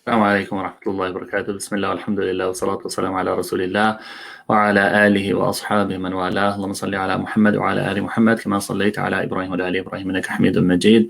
السلام عليكم ورحمة الله وبركاته. بسم الله والحمد لله والصلاة والسلام على رسول الله وعلى آله وأصحابه من والاه. اللهم صل على محمد وعلى آل محمد كما صليت على إبراهيم وعلى آل إبراهيم إنك حميد مجيد.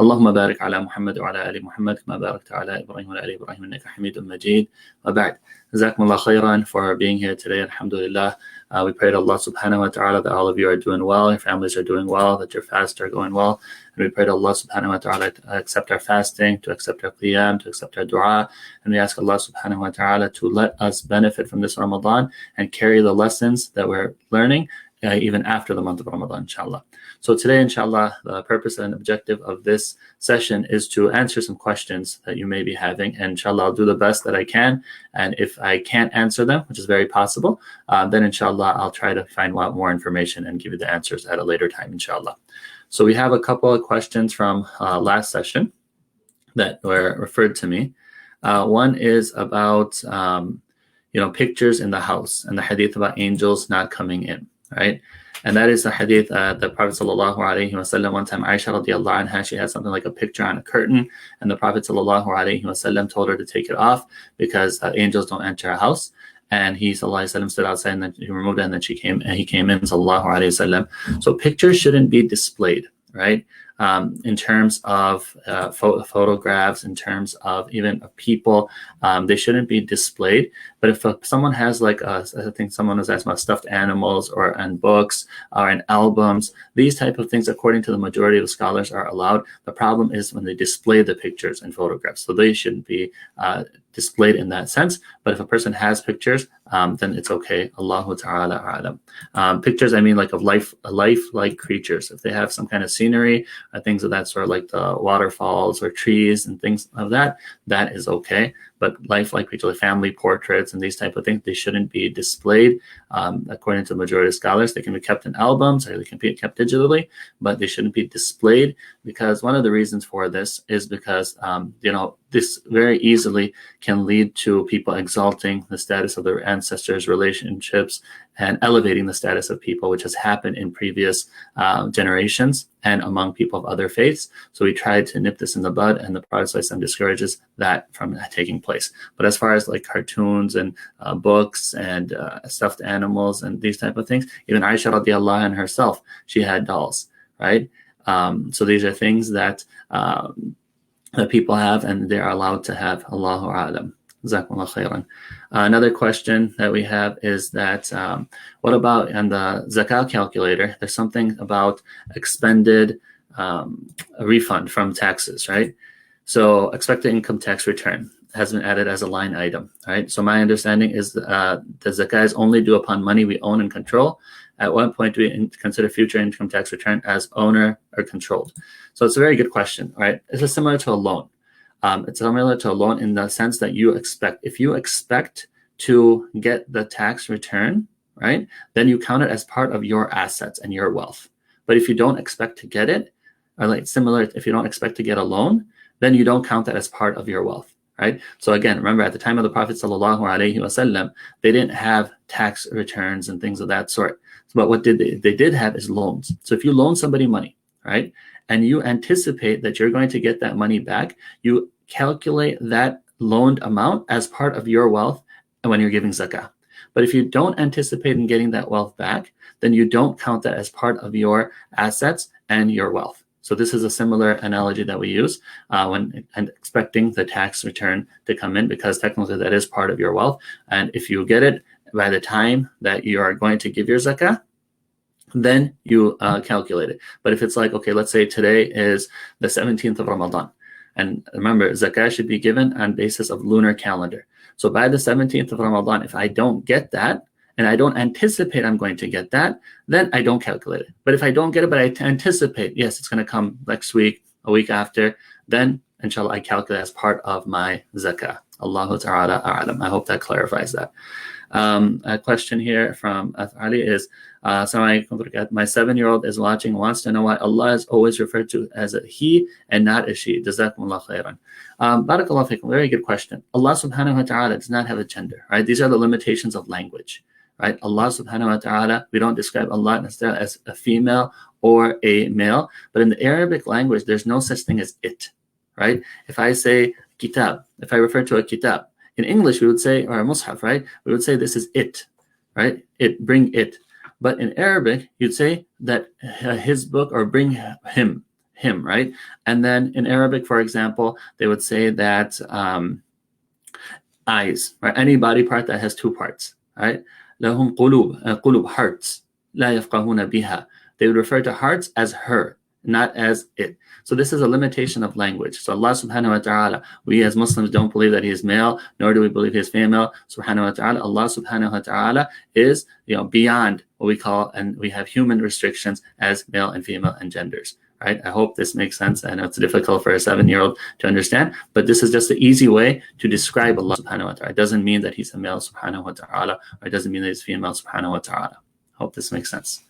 اللهم بارك على محمد وعلى آل محمد كما باركت على إبراهيم وعلى آل إبراهيم إنك حميد مجيد. وبعد. جزاكم الله خيرا for being here today. Alhamdulillah. We pray to Allah subhanahu wa ta'ala that all of you are doing well, your families are doing well, that your fasts are going well. And we pray to Allah subhanahu wa ta'ala to accept our fasting, to accept our qiyam, to accept our dua. And we ask Allah subhanahu wa ta'ala to let us benefit from this Ramadan and carry the lessons that we're learning even after the month of Ramadan, inshallah. So today, inshallah, the purpose and objective of this session is to answer some questions that you may be having. And inshallah, I'll do the best that I can. And if I can't answer them, which is very possible, then inshallah, I'll try to find out more information and give you the answers at a later time, inshallah. So we have a couple of questions from last session that were referred to me. One is about, pictures in the house and the hadith about angels not coming in, right? And that is the hadith the Prophet sallallahu alaihi wasallam, one time Aisha radiallahu anha, she had something like a picture on a curtain, and the Prophet sallallahu alaihi wasallam told her to take it off because angels don't enter a house. And he sallallahu alaihi wasallam stood outside, and then he removed it, and then he came in sallallahu alaihi wasallam. So pictures shouldn't be displayed, right? In terms of photographs, in terms of even people, they shouldn't be displayed. But if someone has I think someone was asking about stuffed animals and books or in albums, these type of things, according to the majority of the scholars, are allowed. The problem is when they display the pictures and photographs. So they shouldn't be displayed in that sense. But if a person has pictures, then it's okay. Allahu ta'ala a'lam. Pictures, I mean, like of life-like creatures. If they have some kind of scenery, things of that sort, like the waterfalls or trees and things of that is okay. But life-like creatures, like family portraits and these type of things, they shouldn't be displayed. According to the majority of scholars, they can be kept in albums or they can be kept digitally, but they shouldn't be displayed, because one of the reasons for this is because this very easily can lead to people exalting the status of their ancestors' relationships and elevating the status of people, which has happened in previous generations and among people of other faiths. So we tried to nip this in the bud, and the Prophet ﷺ discourages that from taking place. But as far as like cartoons and books and stuffed animals and these type of things, even Aisha radiallahu anha herself, she had dolls, right? So these are things that people have, and they are allowed to have. Allahu a'lam. Jazakumullah khairan. Another question that we have is that what about on the zakah calculator? There's something about expended a refund from taxes, right? So expected income tax return has been added as a line item, right? So my understanding is the zakah is only due upon money we own and control. At what point do we consider future income tax return as owner or controlled? So it's a very good question, right? It's similar to a loan. It's similar to a loan in the sense that if you expect to get the tax return, right, then you count it as part of your assets and your wealth. But if you don't expect to get it, or like similar, if you don't expect to get a loan, then you don't count that as part of your wealth, right? So again, remember at the time of the Prophet sallallahu alaihi wasallam, they didn't have tax returns and things of that sort. But what they did have is loans. So if you loan somebody money, right, and you anticipate that you're going to get that money back, you calculate that loaned amount as part of your wealth when you're giving zakah. But if you don't anticipate in getting that wealth back, then you don't count that as part of your assets and your wealth. So this is a similar analogy that we use when expecting the tax return to come in, because technically that is part of your wealth. And if you get it by the time that you are going to give your zakah, then you calculate it. But if it's like, okay, let's say today is the 17th of Ramadan. And remember, zakah should be given on basis of lunar calendar. So by the 17th of Ramadan, if I don't get that, and I don't anticipate I'm going to get that, then I don't calculate it. But if I don't get it, but I anticipate, yes, it's going to come next week, a week after, then inshallah I calculate as part of my zakah. Allahu ta'ala a'lam. I hope that clarifies that. A question here from Ali is, my 7-year-old is watching, wants to know why Allah is always referred to as a he and not a she. Jazakumullah khairan. Barakallahu fikum. Very good question. Allah subhanahu wa ta'ala does not have a gender, right? These are the limitations of language, right? Allah subhanahu wa ta'ala, we don't describe Allah necessarily as a female or a male, but in the Arabic language, there's no such thing as it, right? If I say kitab, if I refer to a kitab, in English, we would say, or a mushaf, right? We would say this is it, right? It, bring it. But in Arabic, you'd say that his book, or bring him, right? And then in Arabic, for example, they would say that eyes, right? Any body part that has two parts, right? Lahum qulub, hearts. La yafqahuna biha. They would refer to hearts as her, not as it. So this is a limitation of language. So Allah subhanahu wa ta'ala, we as Muslims don't believe that he is male, nor do we believe he is female. Subhanahu wa ta'ala, Allah subhanahu wa ta'ala is, beyond what we call, and we have human restrictions as male and female and genders, right? I hope this makes sense. I know it's difficult for a 7-year-old to understand, but this is just the easy way to describe Allah subhanahu wa ta'ala. It doesn't mean that he's a male subhanahu wa ta'ala, or it doesn't mean that he's female subhanahu wa ta'ala. Hope this makes sense.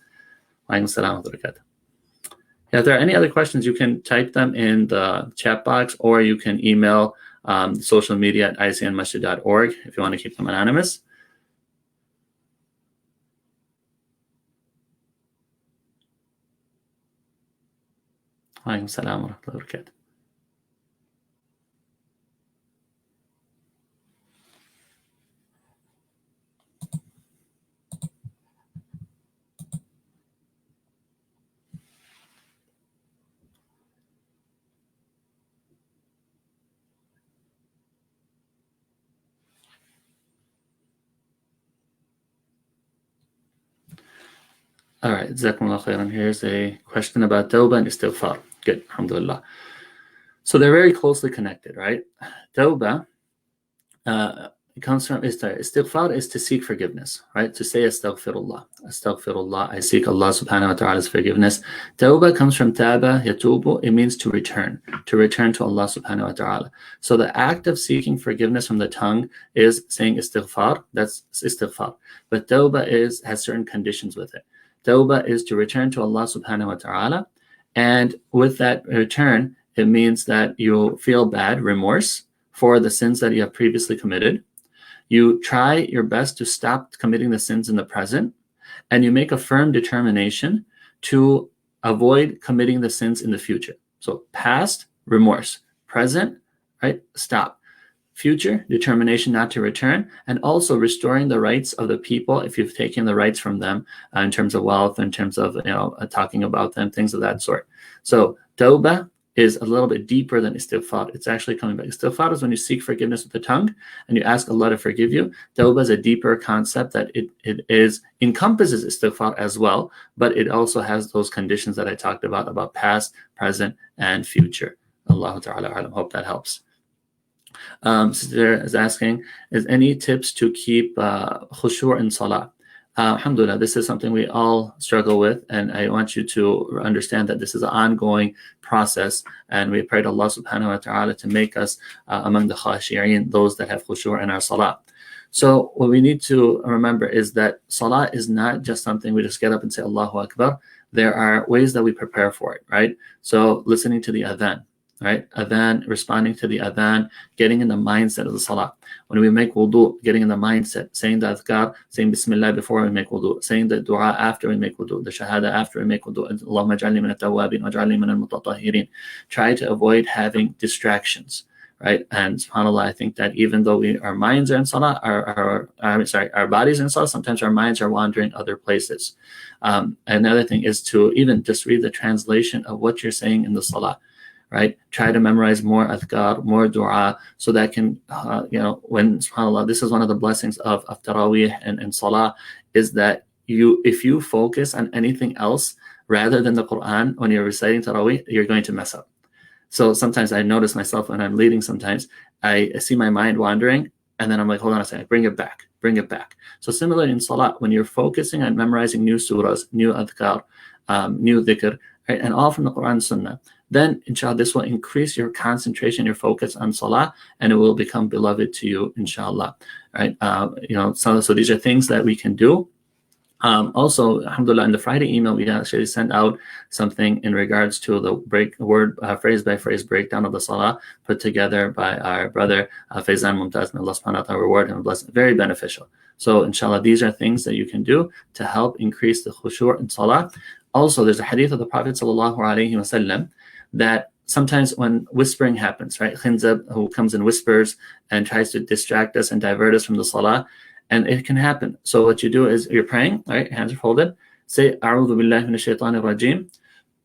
Wa alaikum assalam wa barakatuh. If there are any other questions, you can type them in the chat box, or you can email social media at icnmasjid.org if you want to keep them anonymous. Alaikum salam wa rahmatullahi wa barakatuh. All right, Jazakumullah khairan. Here's a question about tawbah and istighfar. Good, alhamdulillah. So they're very closely connected, right? Tawbah comes from istighfar is to seek forgiveness, right? To say astaghfirullah. Astaghfirullah, I seek Allah subhanahu wa ta'ala's forgiveness. Tawbah comes from taba, yatubu. It means to return to Allah subhanahu wa ta'ala. So the act of seeking forgiveness from the tongue is saying istighfar. That's istighfar. But tawbah has certain conditions with it. Tawbah is to return to Allah subhanahu wa ta'ala. And with that return, it means that you feel bad, remorse for the sins that you have previously committed. You try your best to stop committing the sins in the present, and you make a firm determination to avoid committing the sins in the future. So past, remorse. Present, right? Stop. Future, determination not to return, and also restoring the rights of the people if you've taken the rights from them in terms of wealth, in terms of talking about them, things of that sort. So tawbah is a little bit deeper than istighfar. It's actually coming back. Istighfar is when you seek forgiveness with the tongue and you ask Allah to forgive you. Tawbah is a deeper concept that it encompasses istighfar as well, but it also has those conditions that I talked about past, present, and future. Allahu ta'ala alam. Hope that helps. Sister is asking, is any tips to keep khushu' in salah? Alhamdulillah, this is something we all struggle with, and I want you to understand that this is an ongoing process, and we pray to Allah subhanahu wa ta'ala to make us among the khashi'in, those that have khushu' in our salah. So what we need to remember is that salah is not just something we just get up and say Allahu Akbar. There are ways that we prepare for it, right? So listening to the adhan, right? Adhan, responding to the adhan, getting in the mindset of the salah. When we make wudu, getting in the mindset, saying the adhkar, saying bismillah before we make wudu, saying the dua after we make wudu, the shahada after we make wudu, Allahumma ja'alni min at-tawwabin wa ja'alni min al-mutatahhirin. Try to avoid having distractions, right? And subhanAllah, I think that even though our minds are in salah, our bodies are in salah, sometimes our minds are wandering other places. Another thing is to even just read the translation of what you're saying in the salah, right? Try to memorize more adhkar, more dua, so that can, when subhanAllah, this is one of the blessings of Taraweeh and salah, is that if you focus on anything else rather than the Quran when you're reciting Taraweeh, you're going to mess up. So sometimes I notice myself when I'm leading, sometimes I see my mind wandering, and then I'm like, hold on a second, bring it back. So similarly in salah, when you're focusing on memorizing new surahs, new adhkar, new dhikr, right, and all from the Quran and Sunnah, then inshallah this will increase your concentration, your focus on salah, and it will become beloved to you, inshallah. Right? So these are things that we can do. Also, alhamdulillah, in the Friday email, we actually sent out something in regards to the phrase by phrase breakdown of the salah put together by our brother Faizan Mumtaz. May Allah subhanahu wa ta'ala reward him and bless him. Very beneficial. So inshallah, these are things that you can do to help increase the khushu' in salah. Also, there's a hadith of the Prophet sallallahu alaihi wasallam that sometimes when whispering happens, right, khinzab, who comes and whispers and tries to distract us and divert us from the salah, and it can happen. So what you do is you're praying, right? Hands are folded. Say, A'udhu billahi minash shaitanir rajim,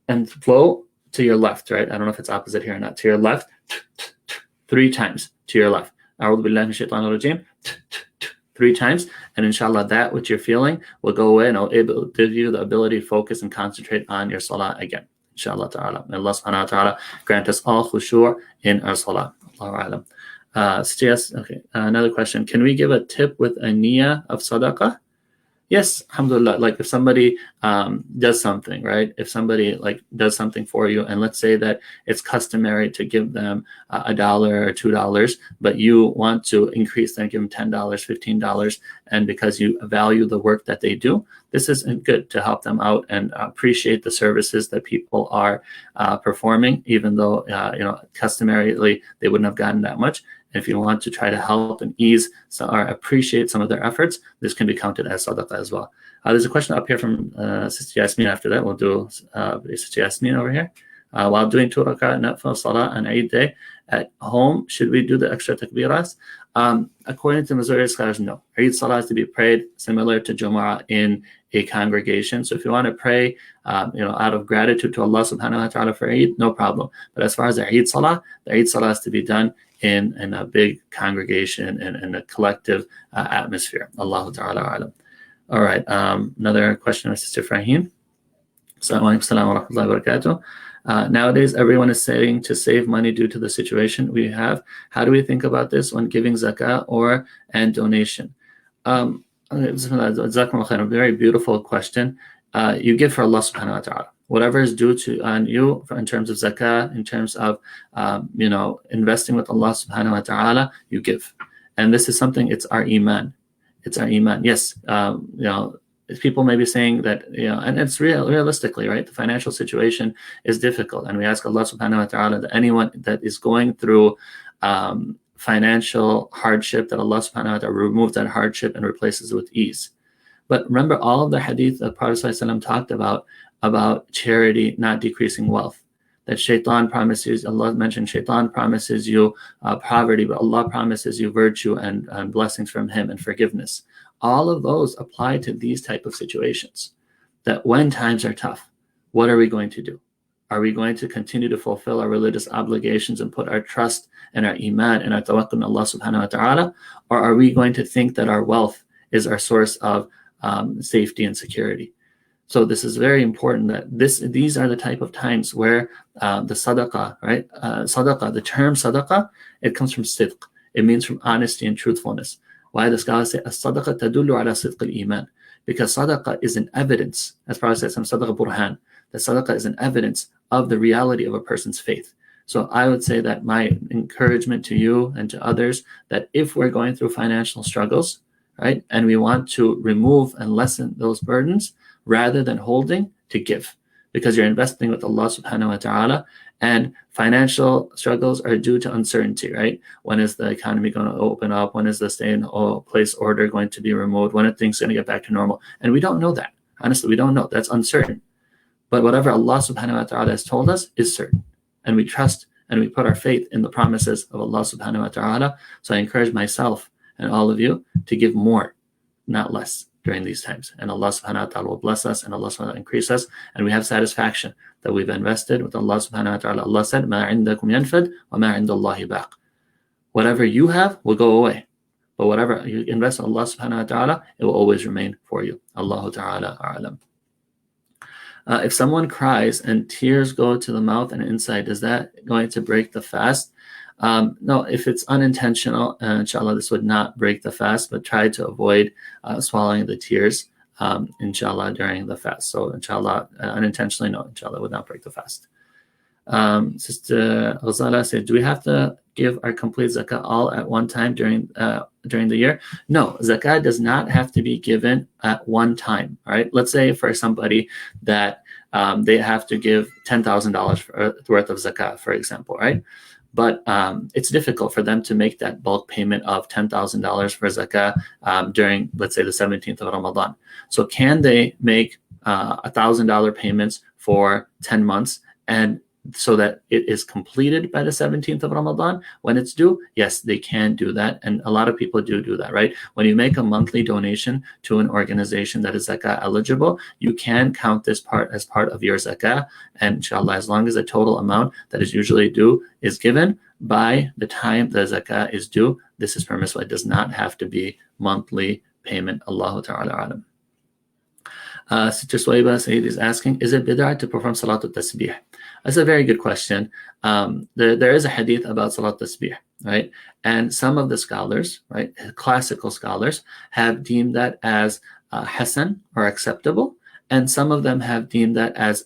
and flow to your left, right? I don't know if it's opposite here or not. To your left, 3 times to your left. A'udhu billahi minash shaitanir rajim, 3 times. And inshallah, that which you're feeling will go away and it'll give you the ability to focus and concentrate on your salah again. Inshallah ta'ala. May Allah subhanahu wa ta'ala grant us all khushu' in our salah. Allahu a'lam. Okay. Another question. Can we give a tip with a niyyah of sadaqah? Yes, alhamdulillah. Like if somebody does something, right? If somebody does something for you, and let's say that it's customary to give them $1 or $2, but you want to increase that, give them $10, $15, and because you value the work that they do, this is good to help them out and appreciate the services that people are performing, even though customarily they wouldn't have gotten that much. If you want to try to help and ease or appreciate some of their efforts, this can be counted as sadaqah as well. There's a question up here from Sister Yasmin. After that, we'll do Sister Yasmin over here. While doing 2 rak'ah nafil salah on Eid day at home, should we do the extra takbiras? According to majority scholars, no. Eid salah is to be prayed similar to Jumu'ah in a congregation. So if you want to pray, out of gratitude to Allah subhanahu wa ta'ala for Eid, no problem. But as far as the Eid salah is to be done in a big congregation and in a collective atmosphere. Allahu ta'ala alam. All right. Another question of Sister Frahim. Assalamu alaikum wa rahmatullahi wa barakatuh. Nowadays, everyone is saying to save money due to the situation we have. How do we think about this when giving zakah and donation? A very beautiful question. You give for Allah subhanahu wa ta'ala. Whatever is due on you in terms of zakah, in terms of investing with Allah subhanahu wa ta'ala, you give. And this is something, it's our iman. It's our iman. Yes, people may be saying that, and it's realistically, right? The financial situation is difficult. And we ask Allah subhanahu wa ta'ala that anyone that is going through financial hardship, that Allah subhanahu wa ta'ala remove that hardship and replaces it with ease. But remember all of the hadith that Prophet ﷺ talked about charity not decreasing wealth. That shaitan promises, Allah mentioned shaitan promises you poverty, but Allah promises you virtue and blessings from him and forgiveness. All of those apply to these type of situations. That when times are tough, what are we going to do? Are we going to continue to fulfill our religious obligations and put our trust and our iman and our tawakkul in Allah subhanahu wa ta'ala? Or are we going to think that our wealth is our source of safety and security? So this is very important that these are the type of times where the sadaqah, right? Sadaqah, the term sadaqah, it comes from sidq. It means from honesty and truthfulness. Why the scholars say as-sadaqah tadullu ala sidq al-iman? Because sadaqah is an evidence, as Prophet said, sadaqah burhan. The sadaqah is an evidence of the reality of a person's faith. So I would say that my encouragement to you and to others, that if we're going through financial struggles, right, and we want to remove and lessen those burdens, rather than holding, to give, because you're investing with Allah subhanahu wa ta'ala, and financial struggles are due to uncertainty, right? When is the economy going to open up? When is the stay-in-place order going to be removed? When are things going to get back to normal? And we don't know that. Honestly, we don't know. That's uncertain. But whatever Allah subhanahu wa ta'ala has told us is certain. And we trust and we put our faith in the promises of Allah subhanahu wa ta'ala. So I encourage myself and all of you to give more, not less, during these times. And Allah subhanahu wa ta'ala will bless us, and Allah subhanahu wa ta'ala increase us, and we have satisfaction that we've invested with Allah subhanahu wa ta'ala. Allah said, مَا عِنْدَكُمْ يَنْفَدْ وَمَا عِنْدَ اللَّهِ بَاقٍ. Whatever you have will go away, but whatever you invest in Allah subhanahu wa ta'ala, it will always remain for you. Allahu ta'ala a'lam. If someone cries and tears go to the mouth and inside, is that going to break the fast? No, if it's unintentional, inshallah, this would not break the fast, but try to avoid swallowing the tears, inshallah, during the fast. So, inshallah, unintentionally, no, inshallah, would not break the fast. Sister Ghazala said, do we have to give our complete zakah all at one time during the year? No, zakah does not have to be given at one time. All right, let's say for somebody that they have to give $10,000 worth of zakah, for example, right? But it's difficult for them to make that bulk payment of $10,000 for zakah during, let's say, the 17th of Ramadan. So can they make $1,000 payments for 10 months and so that it is completed by the 17th of Ramadan when it's due? Yes, they can do that. And a lot of people do that, right? When you make a monthly donation to an organization that is zakah eligible, you can count this part as part of your zakah. And inshallah, as long as the total amount that is usually due is given by the time the zakah is due, this is permissible. It does not have to be monthly payment. Allahu ta'ala alam. Sister Swaiba Sayyid is asking, is it bid'ah to perform Salatul Tasbih? That's a very good question. There is a hadith about Salat Tasbih, right? And some of the scholars, right, classical scholars, have deemed that as hasan or acceptable, and some of them have deemed that as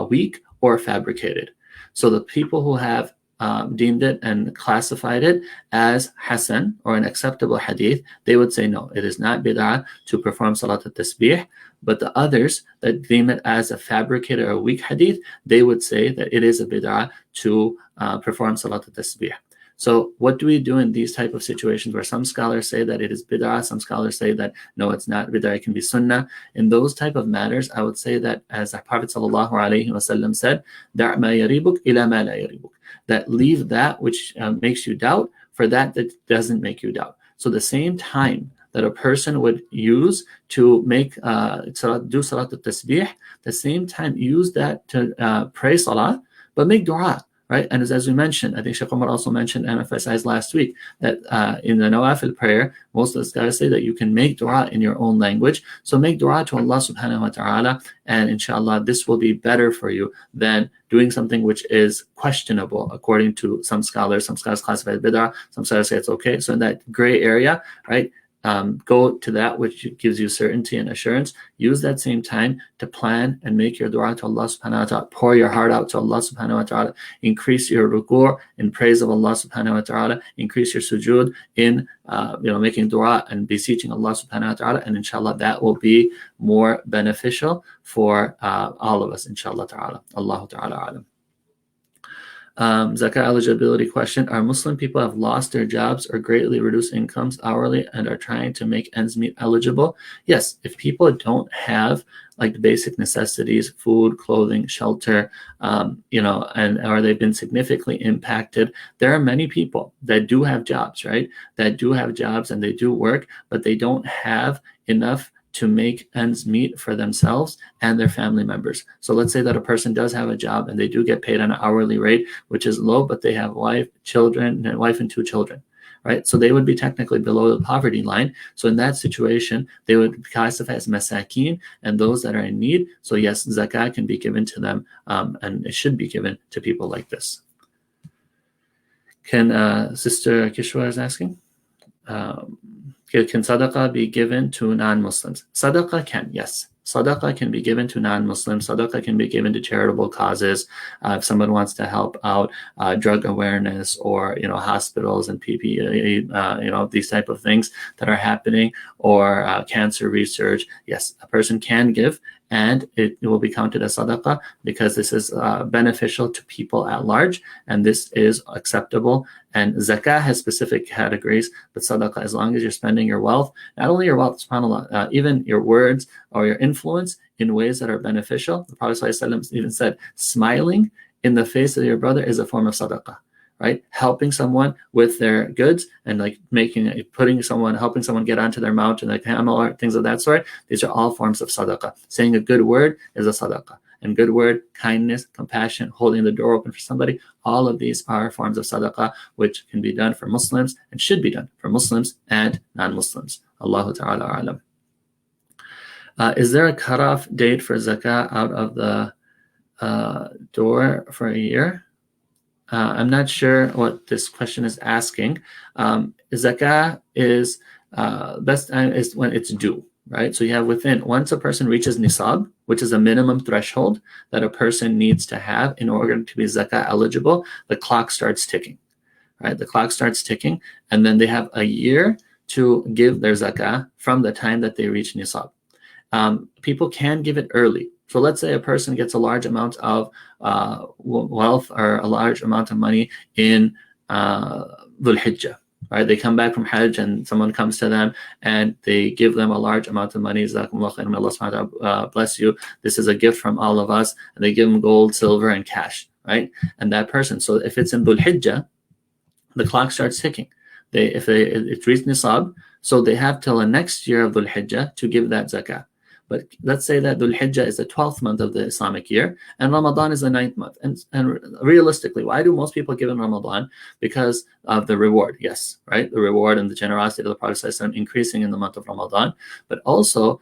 weak or fabricated. So the people who have deemed it and classified it as hasan or an acceptable hadith, they would say no, it is not bid'ah to perform Salat al-Tasbih. But the others that deem it as a fabricated or a weak hadith, they would say that it is a bid'ah to perform Salat al-Tasbih. So what do we do in these type of situations where some scholars say that it is bid'ah, some scholars say that no, it's not bid'ah, it can be sunnah? In those type of matters, I would say that, as the Prophet ﷺ said, دَعْ مَا يَرِيبُكْ إِلَى مَا لَا يَرِيبُكْ, that leave that which makes you doubt for that doesn't make you doubt. So the same time that a person would use to make do Salat al-Tasbih, the same time use that to pray Salah, but make dua. Right, and as we mentioned, I think Shaykh Umar also mentioned and emphasized last week that in the Nawafil prayer, most of the scholars say that you can make dua in your own language. So make dua to Allah subhanahu wa ta'ala, and inshallah, this will be better for you than doing something which is questionable according to some scholars. Some scholars classify it as bid'ah, some scholars say it's okay. So in that gray area, right, go to that which gives you certainty and assurance. Use that same time to plan and make your dua to Allah subhanahu wa ta'ala. Pour your heart out to Allah subhanahu wa ta'ala. Increase your ruku' in praise of Allah subhanahu wa ta'ala. Increase your sujood in making dua and beseeching Allah subhanahu wa ta'ala. And inshallah, that will be more beneficial for all of us, inshallah ta'ala. Allahu ta'ala alam. Zakah eligibility question. Are Muslim people have lost their jobs or greatly reduced incomes hourly and are trying to make ends meet eligible? Yes, if people don't have like the basic necessities, food, clothing, shelter, and or they've been significantly impacted, there are many people that do have jobs, right? That do have jobs and they do work, but they don't have enough to make ends meet for themselves and their family members. So let's say that a person does have a job and they do get paid on an hourly rate, which is low, but they have wife and 2 children, right? So they would be technically below the poverty line. So in that situation, they would be classified as masakin and those that are in need. So yes, zakah can be given to them, and it should be given to people like this. Can Sister Kishwa is asking? Can sadaqah be given to non-Muslims? Sadaqah can, yes. Sadaqah can be given to non-Muslims. Sadaqah can be given to charitable causes. If someone wants to help out drug awareness or hospitals and PPE, these type of things that are happening, or cancer research, yes, a person can give, and it will be counted as sadaqah because this is beneficial to people at large, and this is acceptable. And zakah has specific categories, but sadaqah, as long as you're spending your wealth, not only your wealth, subhanAllah, even your words or your influence in ways that are beneficial. The Prophet ﷺ even said, smiling in the face of your brother is a form of sadaqah. right? Helping someone with their goods and like helping someone get onto their mount and like camel or things of that sort. These are all forms of sadaqah. Saying a good word is a sadaqah. And good word, kindness, compassion, holding the door open for somebody, all of these are forms of sadaqah which can be done for Muslims and should be done for Muslims and non-Muslims. Allahu ta'ala a'lam. Is there a cutoff date for zakah out of the door for a year? I'm not sure what this question is asking. Zakah is best time is when it's due, right? So you have once a person reaches nisab, which is a minimum threshold that a person needs to have in order to be zakah eligible, the clock starts ticking, right? The clock starts ticking, and then they have a year to give their zakah from the time that they reach nisab. People can give it early. So let's say a person gets a large amount of wealth or a large amount of money in Dhul Hijjah, right? They come back from Hajj and someone comes to them and they give them a large amount of money. Jazakumullah khairan, may Allah subhanahu wa ta'ala bless you. This is a gift from all of us. And they give them gold, silver, and cash, right? And that person, so if it's in Dhul Hijjah, the clock starts ticking. It's reached nisab, so they have till the next year of Dhul Hijjah to give that zakah. But let's say that Dhul Hijjah is the 12th month of the Islamic year and Ramadan is the 9th month. And realistically, why do most people give in Ramadan? Because of the reward, yes, right? The reward and the generosity of the Prophet ﷺ increasing in the month of Ramadan. But also,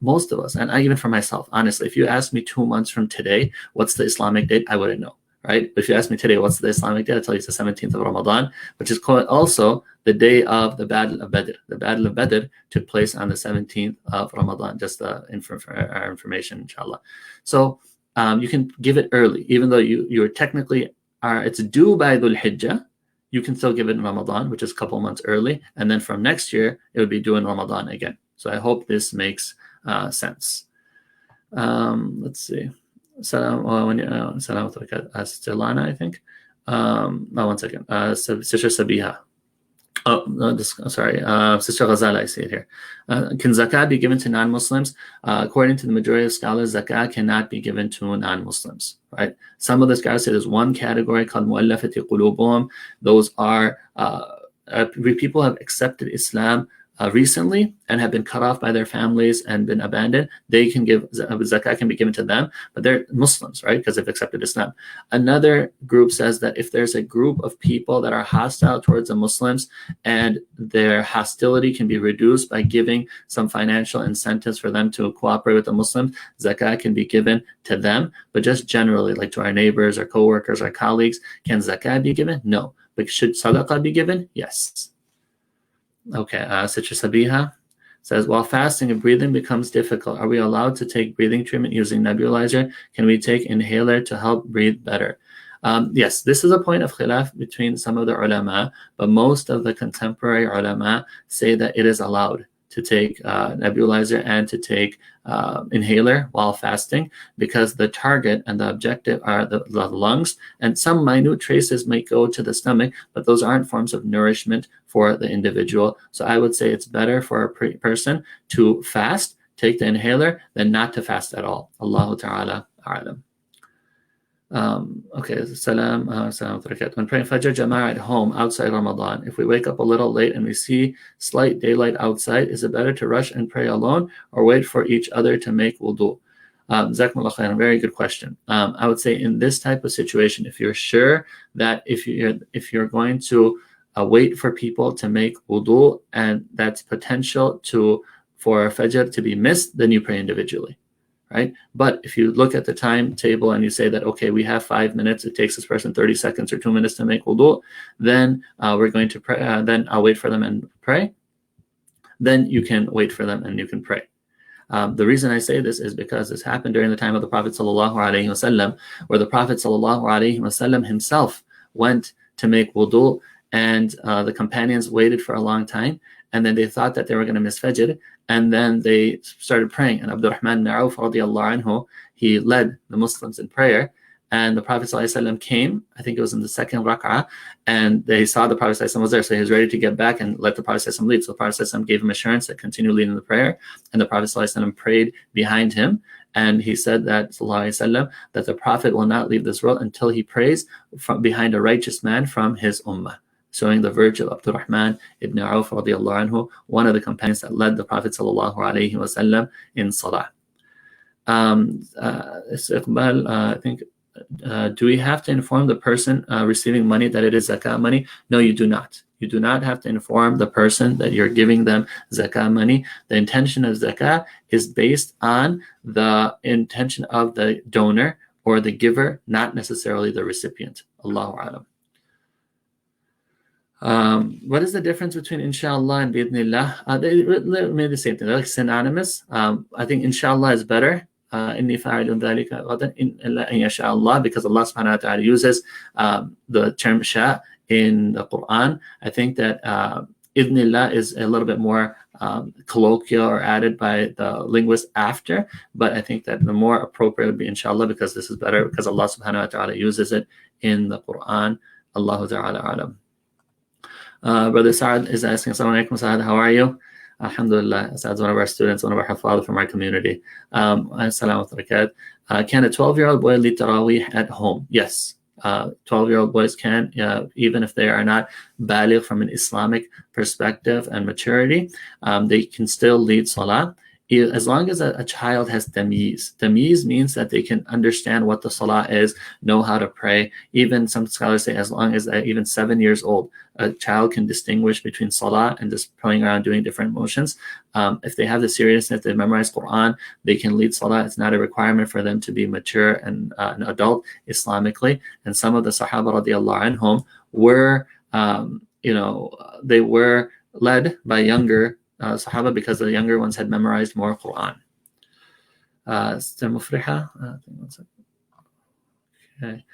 most of us, and even for myself, honestly, if you ask me 2 months from today, what's the Islamic date? I wouldn't know. Right? But if you ask me today, what's the Islamic day? I'll tell you it's the 17th of Ramadan, which is called also the day of the Battle of Badr. The Battle of Badr took place on the 17th of Ramadan, just for our information, inshallah. So you can give it early, even though you're technically, it's due by Dhul Hijjah, you can still give it in Ramadan, which is a couple months early. And then from next year, it would be due in Ramadan again. So I hope this makes sense. Let's see. Salam Sister Lana, I think. One second. Sister Sabiha. Sister Ghazala, I see it here. Can zakah be given to non-Muslims? According to the majority of scholars, zakah cannot be given to non-Muslims, right? Some of the scholars say there's one category called mu'allafati qulubuhum. Those are people who have accepted Islam recently and have been cut off by their families and been abandoned. They can give zakah, can be given to them, but they're Muslims, right? Because they've accepted Islam. Another group says that if there's a group of people that are hostile towards the Muslims and their hostility can be reduced by giving some financial incentives for them to cooperate with the Muslims, zakah can be given to them. But just generally, like to our neighbors, our co-workers, our colleagues, can zakah be given? No. But should sadaqah be given? Yes. Okay, Sister Sabiha says, while fasting and breathing becomes difficult, are we allowed to take breathing treatment using nebulizer? Can we take inhaler to help breathe better? Yes, this is a point of khilaf between some of the ulama, but most of the contemporary ulama say that it is allowed to take nebulizer and to take inhaler while fasting, because the target and the objective are the lungs, and some minute traces may go to the stomach, but those aren't forms of nourishment for the individual. So I would say it's better for a person to fast, take the inhaler, than not to fast at all. Allahu ta'ala a'lam. Okay, salam. When praying Fajr Jama'ah at home outside Ramadan, if we wake up a little late and we see slight daylight outside, is it better to rush and pray alone or wait for each other to make wudu? Jazakumullah khairan, very good question. I would say in this type of situation, if you're sure that if you're going to wait for people to make wudu and that's potential for Fajr to be missed, then you pray individually. Right? But if you look at the timetable and you say that, okay, we have 5 minutes, it takes this person 30 seconds or 2 minutes to make wudu, then we're going to pray, then I'll wait for them and pray. Then you can wait for them and you can pray. The reason I say this is because this happened during the time of the Prophet ﷺ, where the Prophet ﷺ himself went to make wudu, and the companions waited for a long time, and then they thought that they were going to miss Fajr, and then they started praying. And Abdurrahman ibn Auf radiallahu anhu, he led the Muslims in prayer, and the Prophet ﷺ came. I think it was in the second rak'ah, and they saw the Prophet ﷺ was there, so he was ready to get back and let the Prophet ﷺ lead. So the Prophet ﷺ gave him assurance to continue leading the prayer, and the Prophet ﷺ prayed behind him. And he said that, وسلم, that the Prophet will not leave this world until he prays from behind a righteous man from his ummah, showing the virtue of Abdurrahman ibn Auf radiallahu anhu, one of the companions that led the Prophet sallallahu alaihi wasallam in salah. Iqbal, I think, do we have to inform the person receiving money that it is zakah money? No, you do not. You do not have to inform the person that you're giving them zakah money. The intention of zakah is based on the intention of the donor or the giver, not necessarily the recipient. Allahu alam. What is the difference between inshallah and bi'idhnillah? They made the same thing. They're like synonymous. I think inshallah is better. إني فاعل ذلك غدا إلا أن يشاء الله, because Allah subhanahu wa ta'ala uses the term sha in the Quran. I think that idhnillah is a little bit more colloquial or added by the linguist after, but I think that the more appropriate would be inshallah, because this is better, because Allah subhanahu wa ta'ala uses it in the Quran. Allahu ta'ala alam. Brother Saad is asking, Assalamu alaikum, Saad, how are you? Alhamdulillah. Saad's one of our students, one of our hafadh from our community. Assalamu alaikum. Can a 12-year-old boy lead Taraweeh at home? Yes. 12-year-old boys can, even if they are not baligh from an Islamic perspective and maturity, they can still lead salah, as long as a child has tamyiz. Tamyiz means that they can understand what the salah is, know how to pray. Even some scholars say as long as even 7 years old, a child can distinguish between salah and just playing around doing different motions. If they have the seriousness, they memorize Quran, they can lead salah. It's not a requirement for them to be mature and an adult Islamically. And some of the Sahaba radiallahu anhum were, they were led by younger Sahaba, because the younger ones had memorized more Quran. Okay.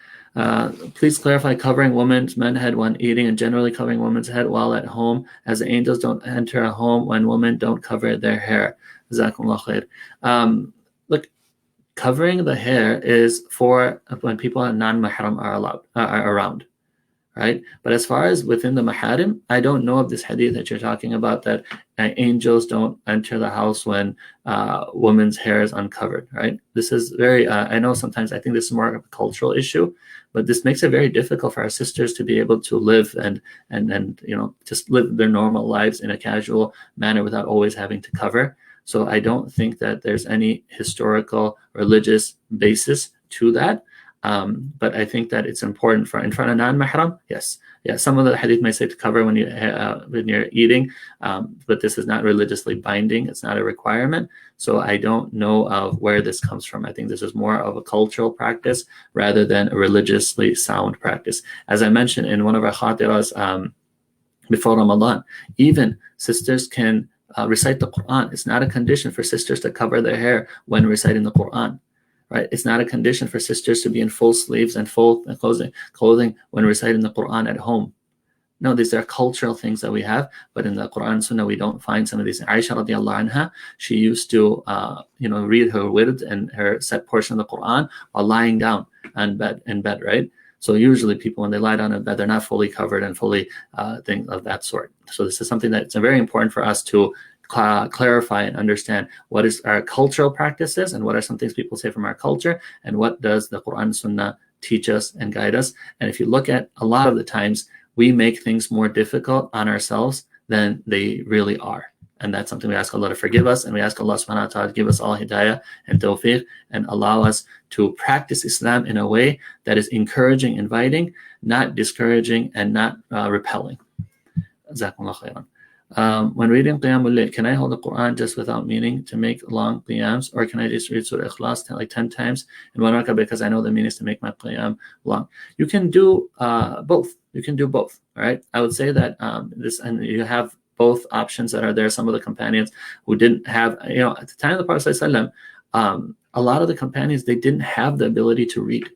Please clarify covering women's men's head when eating, and generally covering women's head while at home, as the angels don't enter a home when women don't cover their hair. Jazakumullah khair. Look, covering the hair is for when people are non-mahram are around. Right? But as far as within the maharim, I don't know of this hadith that you're talking about, that angels don't enter the house when women's hair is uncovered, right? This is very, I know sometimes I think this is more of a cultural issue, but this makes it very difficult for our sisters to be able to live and just live their normal lives in a casual manner without always having to cover. So I don't think that there's any historical religious basis to that. But I think that it's important in front of non-mahram. Yes, some of the hadith may say to cover when you're eating, but this is not religiously binding. It's not a requirement. So I don't know of where this comes from. I think this is more of a cultural practice rather than a religiously sound practice. As I mentioned in one of our khatiras before Ramadan, even sisters can recite the Quran. It's not a condition for sisters to cover their hair when reciting the Quran. Right? It's not a condition for sisters to be in full sleeves and full clothing when reciting the Quran at home. No, these are cultural things that we have, but in the Quran and Sunnah we don't find some of these. Aisha radiallahu anha, she used to read her wird and her set portion of the Quran while lying down in bed, right? So usually people, when they lie down in bed, they're not fully covered and fully things of that sort. So this is something that's very important for us to clarify and understand what is our cultural practices and what are some things people say from our culture, and what does the Quran and Sunnah teach us and guide us. And if you look at a lot of the times, we make things more difficult on ourselves than they really are. And that's something we ask Allah to forgive us, and we ask Allah subhanahu wa ta'ala to give us all hidayah and tawfiq, and allow us to practice Islam in a way that is encouraging, inviting, not discouraging, and not repelling. Jazakumullah khairan. When reading Qiyamul Layl, can I hold the Quran just without meaning to make long Qiyams, or can I just read Surah Ikhlas 10 times in one rakah because I know the meaning is to make my Qiyam long? You can do both. You can do both. All right. I would say that and you have both options that are there. Some of the companions who didn't have, at the time of the Prophet ﷺ, a lot of the companions, they didn't have the ability to read.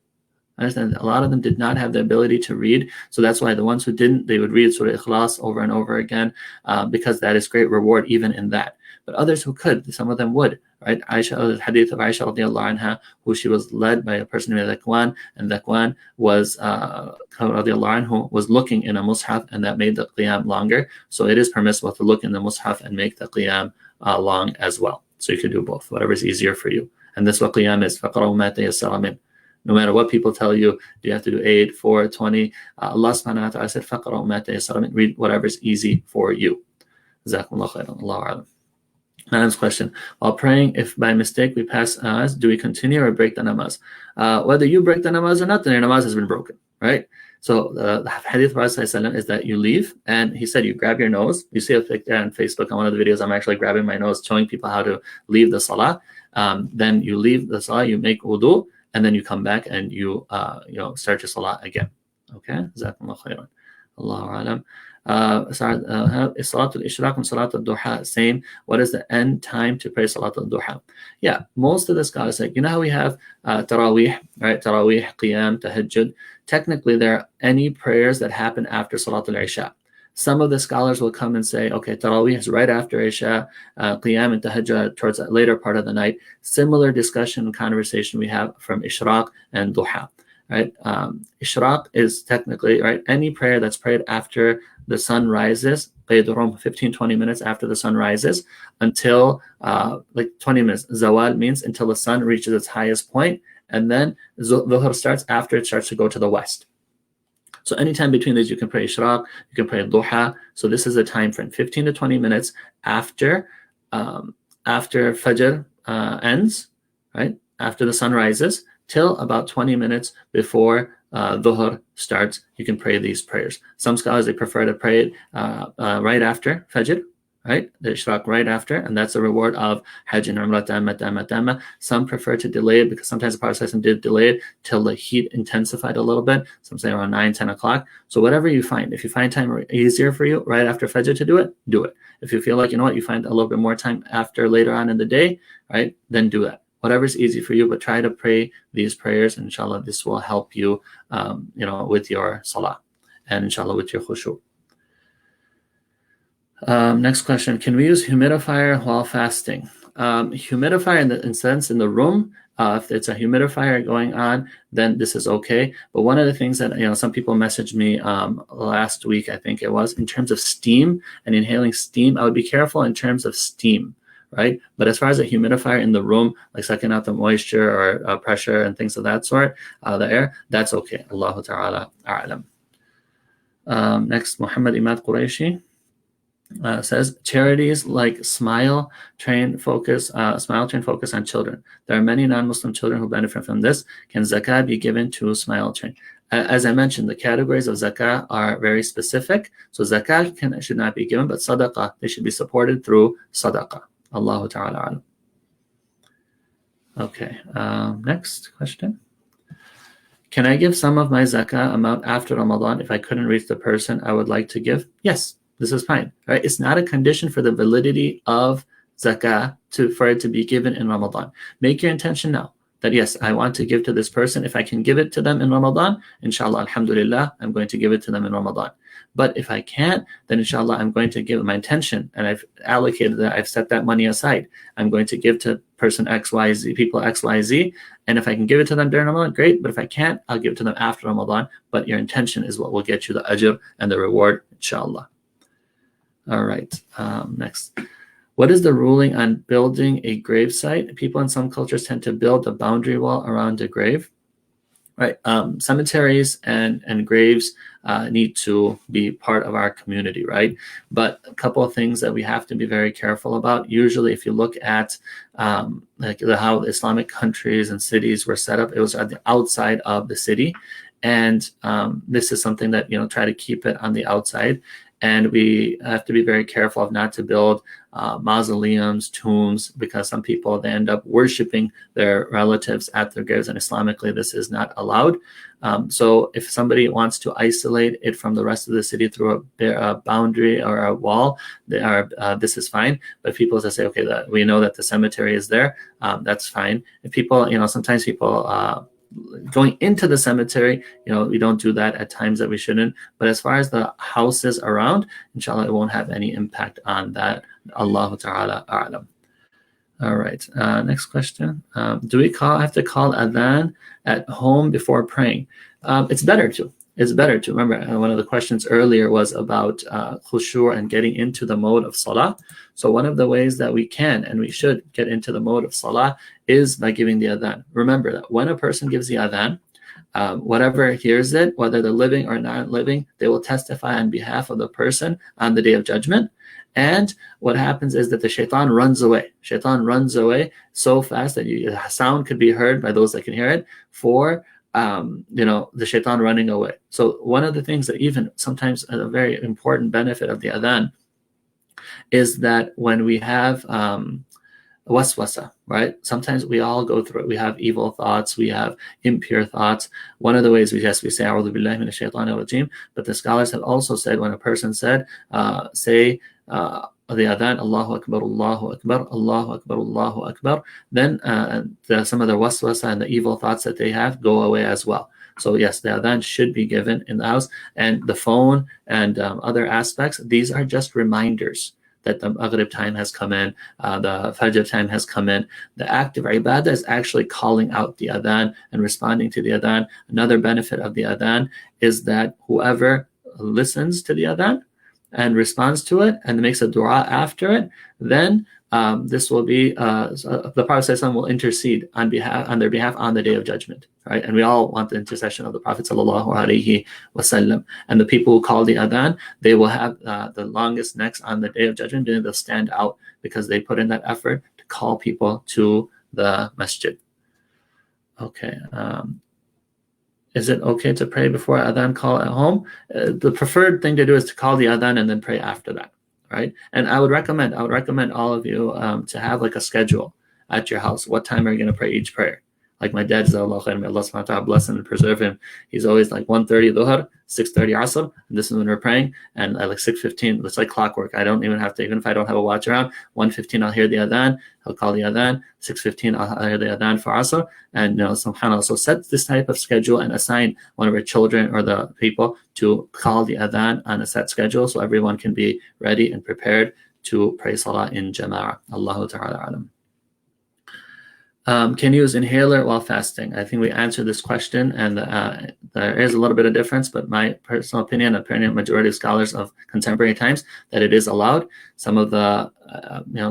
I understand a lot of them did not have the ability to read, so that's why the ones who didn't, they would read Surah Ikhlas over and over again, because that is great reward even in that. But others who could, some of them would, right? Aisha, the hadith of Aisha radiallahu anha, who she was led by a person named Dhakwan, and Dhakwan was radiallahu anhu was looking in a mushaf, and that made the qiyam longer. So it is permissible to look in the mushaf and make the qiyam long as well. So you can do both, whatever is easier for you. And this is what qiyam is. فَقْرَوْا مَا تَيَسَّرَ مِنْهُ. No matter what people tell you, do you have to do 8, 4, 20? Allah subhanahu wa ta'ala said, فَقْرَوْا مَا تَيَسَّرَ مِنْهُ. Read whatever is easy for you. Jazakumullah khairan. Allahu a'lam. Madam's question: while praying, if by mistake we pass namaz, do we continue or break the namaz? Whether you break the namaz or not, then your namaz has been broken, right? So the hadith of Prophet is that you leave, and he said you grab your nose. You see a picture on Facebook on one of the videos. I'm actually grabbing my nose, showing people how to leave the salah. Then you leave the salah, you make wudu, and then you come back and you start your salah again. Okay, Jazakumullah khairan. Allahu a'lam. Salatul Ishraq and Salatul Duha same. What is the end time to pray Salatul Duha? Yeah, most of the scholars like, you know how we have Taraweeh, right? Taraweeh, Qiyam, Tahajjud. Technically, there are any prayers that happen after Salatul Isha. Some of the scholars will come and say, okay, Taraweeh is right after Isha, Qiyam and Tahajjud towards the later part of the night. Similar discussion and conversation we have from Ishraq and Duha. Right? Ishraq is technically, right, any prayer that's prayed after the sun rises, 15-20 minutes after the sun rises, until like 20 minutes. Zawal means until the sun reaches its highest point, and then Dhuhr starts after it starts to go to the west. So anytime between these, you can pray Ishraq, you can pray Duha. So this is a time frame, 15 to 20 minutes after Fajr ends, right? After the sun rises, till about 20 minutes before Dhuhr starts, you can pray these prayers. Some scholars, they prefer to pray it right after Fajr, right? The Ishraq right after, and that's the reward of Hajj and Umrah Tamma. Some prefer to delay it because sometimes the Prophet did delay it till the heat intensified a little bit. Some say around 9, 10 o'clock. So whatever you find, if you find time easier for you right after Fajr to do it, do it. If you feel like, you know what, you find a little bit more time after later on in the day, right, then do that. Whatever's easy for you, but try to pray these prayers, and inshallah this will help you, with your salah, and inshallah with your khushu'. Next question: can we use humidifier while fasting? Humidifier in the room, if it's a humidifier going on, then this is okay. But one of the things that some people messaged me last week, I think it was, in terms of steam and inhaling steam, I would be careful in terms of steam. Right, but as far as a humidifier in the room, like sucking out the moisture or pressure and things of that sort, the air, that's okay. Allahu ta'ala a'lam. Next, Muhammad Imad Quraishi says, charities like Smile Train focus on children. There are many non-Muslim children who benefit from this. Can zakah be given to Smile Train? As I mentioned, the categories of zakah are very specific. So zakah should not be given, but sadaqah, they should be supported through sadaqah. Allahu ta'ala. Okay, next question. Can I give some of my zakah amount after Ramadan if I couldn't reach the person I would like to give? Yes, this is fine. Right? It's not a condition for the validity of zakah for it to be given in Ramadan. Make your intention now that yes, I want to give to this person. If I can give it to them in Ramadan, inshallah, alhamdulillah, I'm going to give it to them in Ramadan. But if I can't, then inshallah, I'm going to give my intention, and I've allocated that, I've set that money aside. I'm going to give to person XYZ, people XYZ, and if I can give it to them during Ramadan, great. But if I can't, I'll give it to them after Ramadan. But your intention is what will get you the ajr and the reward, inshallah. All right, next. What is the ruling on building a grave site? People in some cultures tend to build a boundary wall around a grave. Right, cemeteries and graves need to be part of our community, right? But a couple of things that we have to be very careful about. Usually, if you look at how the Islamic countries and cities were set up, it was at the outside of the city, and this is something that try to keep it on the outside. And we have to be very careful of not to build mausoleums, tombs, because some people, they end up worshiping their relatives at their graves, and Islamically this is not allowed. So if somebody wants to isolate it from the rest of the city through a boundary or a wall, this is fine. But if people just say, okay, we know that the cemetery is there, that's fine. If people, sometimes people going into the cemetery, we don't do that at times that we shouldn't. But as far as the houses around, inshallah, it won't have any impact on that. Allahu ta'ala a'lam. All right. Next question. Do we have to call adhan at home before praying? It's better to. It's better to. Remember, one of the questions earlier was about khushu' and getting into the mode of salah. So one of the ways that we can and we should get into the mode of salah is by giving the adhan. Remember that when a person gives the adhan, whatever hears it, whether they're living or not living, they will testify on behalf of the person on the Day of Judgment. And what happens is that the shaitan runs away. Shaitan runs away so fast that sound could be heard by those that can hear it for the shaitan running away. So one of the things that even sometimes a very important benefit of the adhan is that when we have waswasa, right? Sometimes we all go through it. We have evil thoughts, we have impure thoughts. One of the ways we say A'udhu billahi minash shaitanir rajim, but the scholars have also said when a person said, say the adhan, Allahu Akbar, Allahu Akbar, Allahu Akbar, Allahu Akbar, then some of the waswasa and the evil thoughts that they have go away as well. So yes, the adhan should be given in the house, and the phone and other aspects, these are just reminders that the Maghrib time has come in, the Fajr time has come in. The act of ibadah is actually calling out the adhan and responding to the adhan. Another benefit of the adhan is that whoever listens to the adhan and responds to it and makes a dua after it, then this will be the Prophet ﷺ will intercede on their behalf on the Day of Judgment, right? And we all want the intercession of the Prophet ﷺ. And the people who call the adhan, they will have the longest necks on the Day of Judgment, and they'll stand out because they put in that effort to call people to the masjid. Okay. Is it okay to pray before adhan call at home? The preferred thing to do is to call the adhan and then pray after that. Right, and I would recommend all of you to have like a schedule at your house. What time are you going to pray each prayer? Like my dad, may Allah subhanahu wa ta'ala bless him and preserve him. He's always like 1:30 dhuhr, 6:30 asr, and this is when we're praying. And at like 6:15, it's like clockwork. I don't even have to, even if I don't have a watch around, 1:15 I'll hear the adhan. He'll call the adhan. 6:15 I'll hear the adhan for asr. And subhanAllah. So set this type of schedule and assign one of our children or the people to call the adhan on a set schedule, so everyone can be ready and prepared to pray salah in jama'ah. Allahu ta'ala alam. Can you use inhaler while fasting? I think we answered this question, and there is a little bit of difference, but my personal opinion, apparently majority of scholars of contemporary times, that it is allowed. Some of the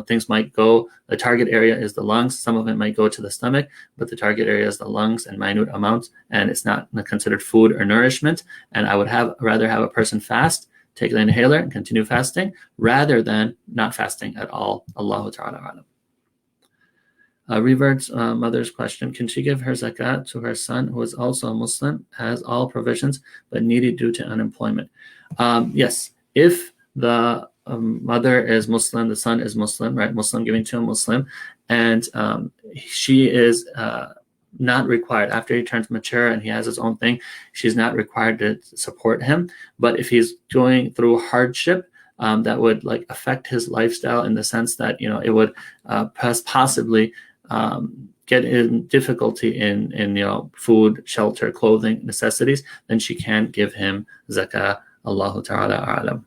things might go, the target area is the lungs, some of it might go to the stomach, but the target area is the lungs in minute amounts, and it's not considered food or nourishment. And I would rather have a person fast, take the inhaler and continue fasting, rather than not fasting at all. Allahu ta'ala alam. Revert's mother's question: can she give her zakat to her son, who is also a Muslim, has all provisions, but needy due to unemployment? Yes, if the mother is Muslim, the son is Muslim, right? Muslim giving to a Muslim, and she is not required, after he turns mature and he has his own thing, she's not required to support him. But if he's going through hardship, that would like affect his lifestyle in the sense that it would possibly get in difficulty in food, shelter, clothing, necessities, then she can give him zakah. Allahu ta'ala a'lam.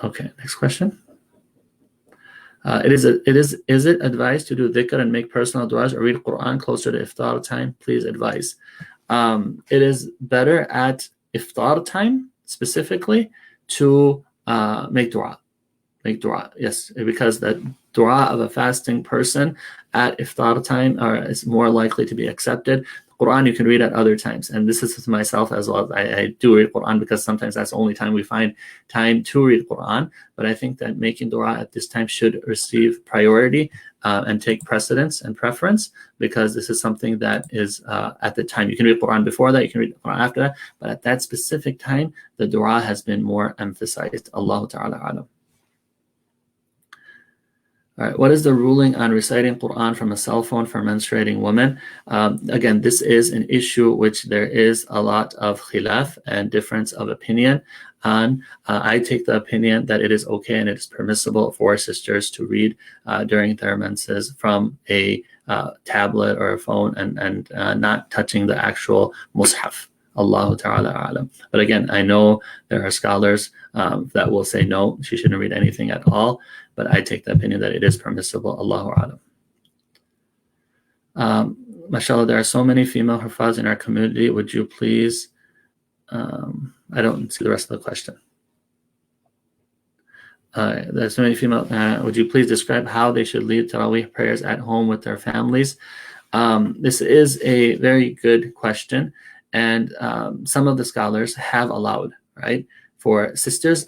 Okay, next question. Is it advised to do dhikr and make personal du'as or read Quran closer to iftar time? Please advise. It is better at iftar time specifically to make dua. Make dua, yes, because the dua of a fasting person at iftar time is more likely to be accepted. Quran you can read at other times, and this is myself as well. I do read Quran because sometimes that's the only time we find time to read Quran. But I think that making dua at this time should receive priority and take precedence and preference, because this is something that is at the time. You can read Quran before that, you can read Quran after that, but at that specific time, the dua has been more emphasized. Allahu ta'ala alam. All right, what is the ruling on reciting Quran from a cell phone for menstruating women? Again, this is an issue which there is a lot of khilaf and difference of opinion on. I take the opinion that it is okay and it is permissible for sisters to read during their menses from a tablet or a phone and not touching the actual mushaf. Allahu ta'ala alam. But again, I know there are scholars that will say no, she shouldn't read anything at all. but I take the opinion that it is permissible. Allahu Alam. Mashallah, there are so many female hufaz in our community. Would you please, I don't see the rest of the question. There's so many female, would you please describe how they should lead Taraweeh prayers at home with their families? This is a very good question, and some of the scholars have allowed, right, for sisters,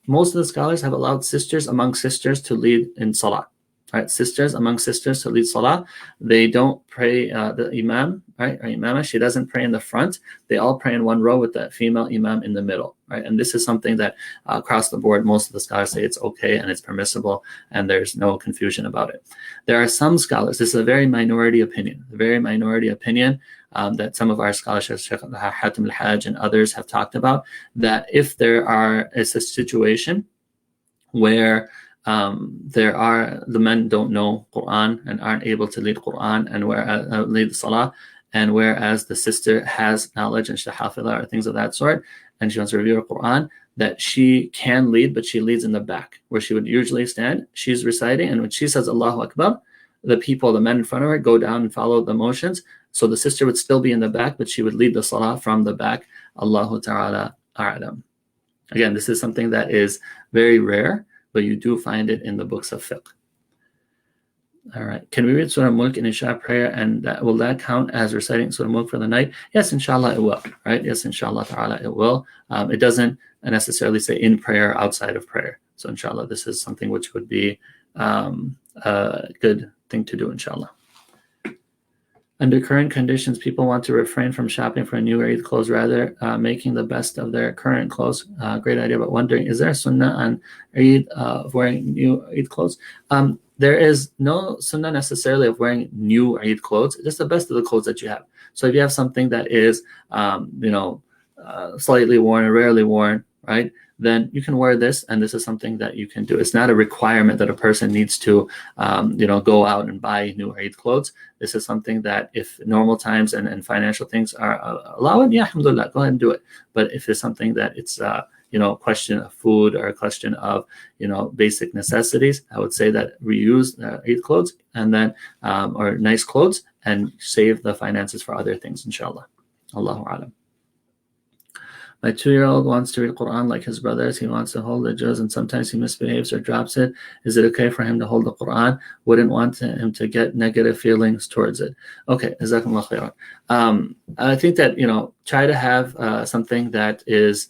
most of the scholars have allowed sisters among sisters to lead in salah. Right, sisters among sisters to lead salah. They don't pray the imam, right, or imama. She doesn't pray in the front. They all pray in one row with the female imam in the middle, right? And this is something that across the board, most of the scholars say it's okay and it's permissible, and there's no confusion about it. There are some scholars, this is a very minority opinion, that some of our scholars, Shaykh Hatim al-Hajj and others, have talked about, that if there is a situation where the men don't know Quran and aren't able to lead Quran and lead Salah, and whereas the sister has knowledge and she's hafidha or things of that sort, and she wants to review her Quran, that she can lead, but she leads in the back where she would usually stand. She's reciting, and when she says Allahu Akbar, the men in front of her, go down and follow the motions. So the sister would still be in the back, but she would lead the Salah from the back. Allahu Ta'ala A'lam. Again, this is something that is very rare, but you do find it in the books of fiqh. All right. Can we read Surah Mulk in Isha prayer, and will that count as reciting Surah Mulk for the night? Yes, inshallah it will. Right? Yes, inshallah ta'ala it will. It doesn't necessarily say in prayer or outside of prayer. So inshallah, this is something which would be a good thing to do, inshallah. Under current conditions, people want to refrain from shopping for new Eid clothes, rather making the best of their current clothes. Great idea, but wondering, is there a sunnah on Eid of wearing new Eid clothes? There is no sunnah necessarily of wearing new Eid clothes, just the best of the clothes that you have. So if you have something that is, slightly worn or rarely worn, right, then you can wear this, and this is something that you can do. It's not a requirement that a person needs to, go out and buy new Eid clothes. This is something that if normal times and financial things are allow it, yeah, alhamdulillah, go ahead and do it. But if it's something that it's, question of food or a question of, basic necessities, I would say that reuse Eid clothes and then, or nice clothes, and save the finances for other things, inshallah. Allahu Alam. My 2-year-old wants to read Quran like his brothers. He wants to hold the juz, and sometimes he misbehaves or drops it. Is it okay for him to hold the Quran? Wouldn't want him to get negative feelings towards it. Okay, jazakumullah khairan. I think that, try to have something that is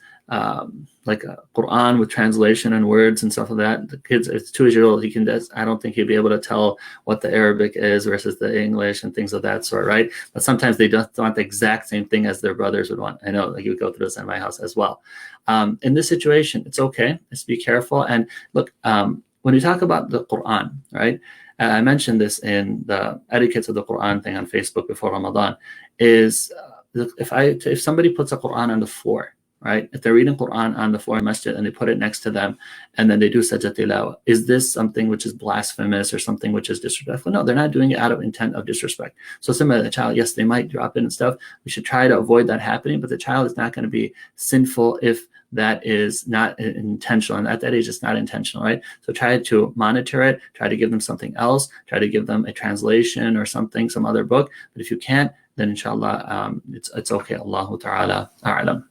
like a Quran with translation and words and stuff like that. The kids, it's 2 years old, I don't think he'd be able to tell what the Arabic is versus the English and things of that sort, right? But sometimes they don't want the exact same thing as their brothers would want. I know, like, you would go through this in my house as well. In this situation, it's okay. Just be careful. And look, when you talk about the Quran, right? I mentioned this in the etiquettes of the Quran thing on Facebook before Ramadan, is if somebody puts a Quran on the floor, right? If they're reading Quran on the floor in masjid and they put it next to them and then they do sajda tilawa, is this something which is blasphemous or something which is disrespectful? No, they're not doing it out of intent of disrespect. So similarly, the child, yes, they might drop it and stuff. We should try to avoid that happening, but the child is not going to be sinful if that is not intentional. And at that age, it's not intentional, right? So try to monitor it, try to give them something else, try to give them a translation or something, some other book. But if you can't, then inshallah, it's okay. Allahu ta'ala a'lam.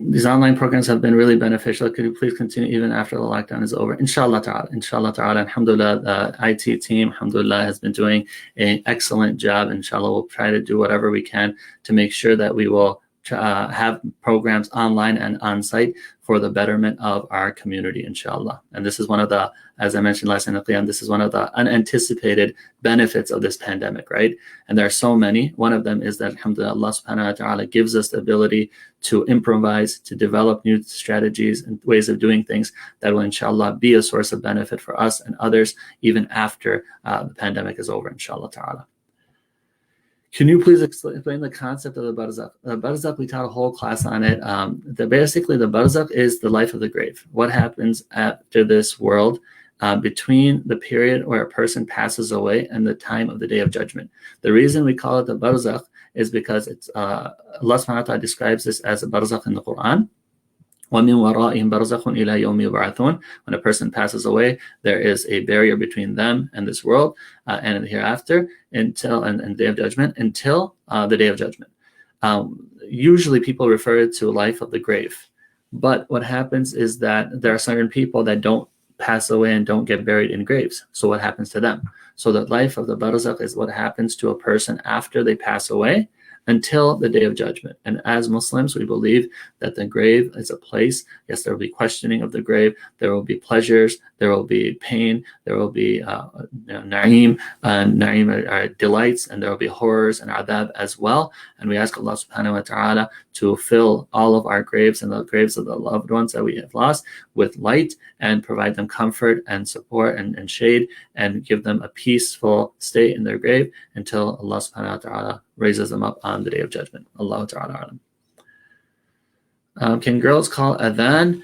These online programs have been really beneficial. Could you please continue even after the lockdown is over? Inshallah ta'ala. Inshallah ta'ala. Alhamdulillah, the IT team, alhamdulillah, has been doing an excellent job. Inshallah, we'll try to do whatever we can to make sure that we will have programs online and on site for the betterment of our community, inshallah. And this is one of the, as I mentioned last night, this is one of the unanticipated benefits of this pandemic, right? And there are so many. One of them is that, alhamdulillah, Allah subhanahu wa ta'ala gives us the ability to improvise, to develop new strategies and ways of doing things that will, inshallah, be a source of benefit for us and others even after the pandemic is over, inshallah ta'ala. Can you please explain the concept of the barzakh? The barzakh, we taught a whole class on it. Basically, the barzakh is the life of the grave. What happens after this world between the period where a person passes away and the time of the day of judgment. The reason we call it the barzakh is because it's Allah subhanahu wa ta'ala describes this as a barzakh in the Quran, وَمِن وَرَائِهِمْ بَرْزَخٌ إِلَى يَوْمِ يُبْعَثُونَ. When a person passes away, there is a barrier between them and this world and the hereafter until and Day of Judgment, until the Day of Judgment. Usually people refer it to life of the grave. But what happens is that there are certain people that don't pass away and don't get buried in graves. So what happens to them? So the life of the barzakh is what happens to a person after they pass away until the Day of Judgment. And as Muslims, we believe that the grave is a place. Yes, there will be questioning of the grave. There will be pleasures. There will be pain. There will be na'im. Na'im are delights, and there will be horrors and adab as well. And we ask Allah subhanahu wa ta'ala to fill all of our graves and the graves of the loved ones that we have lost with light and provide them comfort and support and shade and give them a peaceful state in their grave until Allah subhanahu wa ta'ala raises them up on the Day of Judgment. Allah ta'ala alam. Can girls call adhan?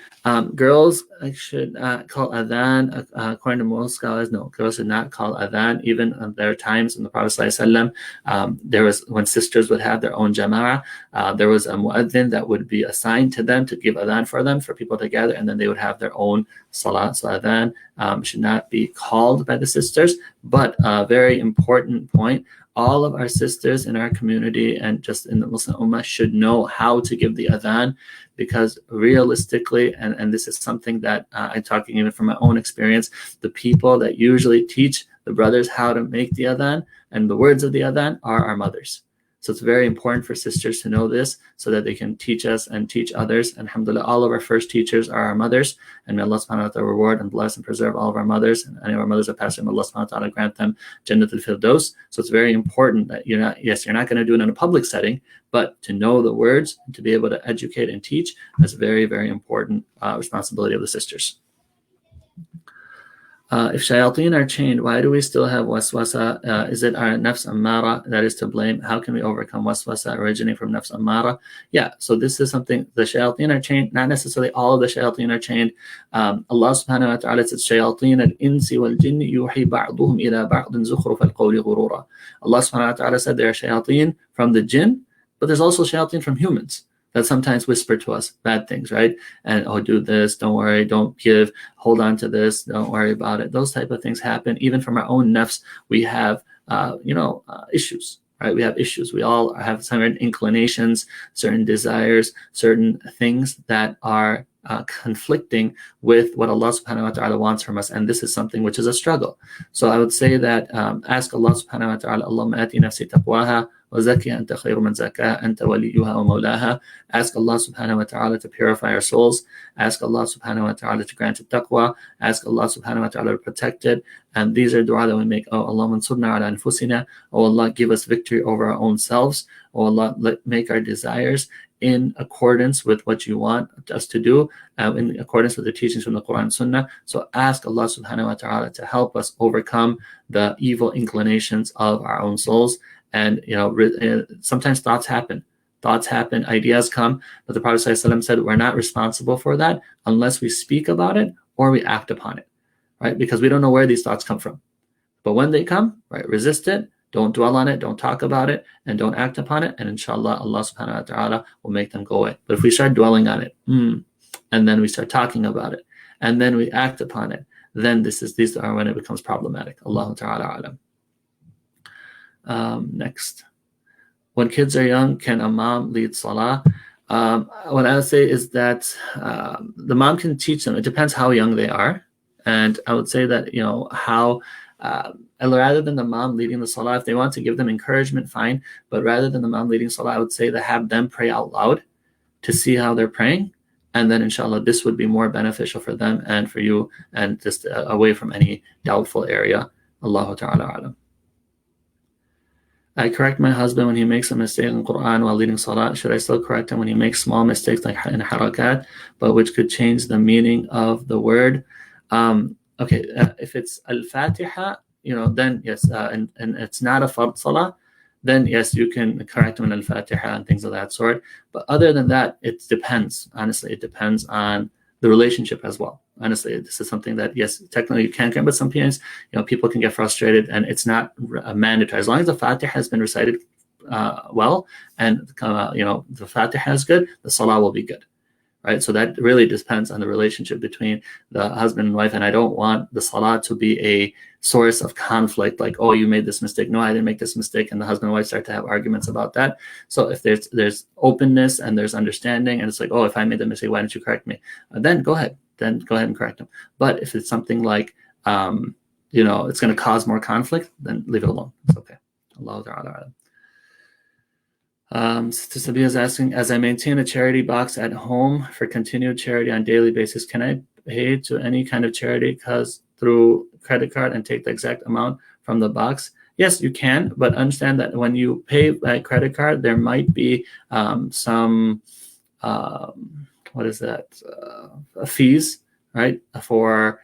Girls should call adhan. According to most scholars, no, girls should not call adhan. Even there are times in the Prophet ﷺ, there was when sisters would have their own jama'ah, there was a mu'adhin that would be assigned to them to give adhan for them, for people to gather, and then they would have their own salat. So adhan should not be called by the sisters. But a very important point, all of our sisters in our community and just in the Muslim Ummah should know how to give the adhan, because realistically, and this is something that I'm talking even from my own experience, the people that usually teach the brothers how to make the adhan and the words of the adhan are our mothers. So it's very important for sisters to know this so that they can teach us and teach others. And alhamdulillah, all of our first teachers are our mothers. And may Allah subhanahu wa ta'ala reward and bless and preserve all of our mothers. And any of our mothers that passed away, may Allah subhanahu wa ta'ala grant them Jannat al-Firdaus. So it's very important that you're not going to do it in a public setting, but to know the words and to be able to educate and teach is a very, very important responsibility of the sisters. If shayateen are chained, why do we still have waswasa? Is it our nafs ammara that is to blame? How can we overcome waswasa originating from nafs ammara? Yeah, so this is something, the shayateen are chained, not necessarily all of the shayateen are chained. Allah subhanahu wa ta'ala says, shayateen al-insi wal-jinni yuhi ba'duhum ila ba'din zukhruf al-qawli ghurura. Allah subhanahu wa ta'ala said there are shayateen from the jinn, but there's also shayateen from humans that sometimes whisper to us bad things, right? And, oh, do this, don't worry, don't give, hold on to this, don't worry about it. Those type of things happen. Even from our own nafs, we have, issues, right? We have issues. We all have certain inclinations, certain desires, certain things that are conflicting with what Allah subhanahu wa ta'ala wants from us. And this is something which is a struggle. So I would say that ask Allah subhanahu wa ta'ala, Allahumma ati nafsi taqwaha, وَزَكِّهَا أَنْتَ خَيْرُ مَنْ زَكَّاهَا أَنْتَ وَلِيُّهَا وَمَوْلَاهَا. Ask Allah subhanahu wa ta'ala to purify our souls. Ask Allah subhanahu wa ta'ala to grant it taqwa. Ask Allah subhanahu wa ta'ala to protect it. And these are dua that we make. Oh Allah, mansurna ala anfusina. Oh Allah, give us victory over our own selves. Oh Allah, make our desires in accordance with what you want us to do, in accordance with the teachings from the Quran and Sunnah. So ask Allah subhanahu wa ta'ala to help us overcome the evil inclinations of our own souls. And sometimes thoughts happen, ideas come, but the Prophet ﷺ said we're not responsible for that unless we speak about it or we act upon it, right? Because we don't know where these thoughts come from. But when they come, right, resist it, don't dwell on it, don't talk about it, and don't act upon it, and inshallah, Allah subhanahu wa ta'ala will make them go away. But if we start dwelling on it, and then we start talking about it, and then we act upon it, then these are when it becomes problematic. Allahu ta'ala alam. Next, when kids are young, can a mom lead salah? What I would say is that the mom can teach them. It depends how young they are, and I would say that rather than the mom leading the salah, if they want to give them encouragement, fine. But rather than the mom leading salah, I would say that have them pray out loud to see how they're praying, and then inshallah this would be more beneficial for them and for you, and just away from any doubtful area. Allahu ta'ala alam. I correct my husband when he makes a mistake in Quran while leading salah. Should I still correct him when he makes small mistakes like in harakat, but which could change the meaning of the word? If it's al-Fatiha, then yes, and it's not a fard salah, then yes, you can correct him in al-Fatiha and things of that sort. But other than that, it depends. Honestly, it depends on the relationship as well. Honestly, this is something that, yes, technically you can, but sometimes, people can get frustrated, and it's not mandatory. As long as the Fatiha has been recited well, and, the Fatiha is good, the Salah will be good. right? So that really depends on the relationship between the husband and wife. And I don't want the salah to be a source of conflict, like, oh, you made this mistake. No, I didn't make this mistake. And the husband and wife start to have arguments about that. So if there's openness and there's understanding, and it's like, oh, if I made the mistake, why didn't you correct me? Then go ahead. Then go ahead and correct them. But if it's something like, it's going to cause more conflict, then leave it alone. It's okay. Allah Ta'ala. Sister Sabia is asking, as I maintain a charity box at home for continued charity on a daily basis, can I pay to any kind of charity through credit card and take the exact amount from the box? Yes, you can, but understand that when you pay by credit card, there might be some fees, right, for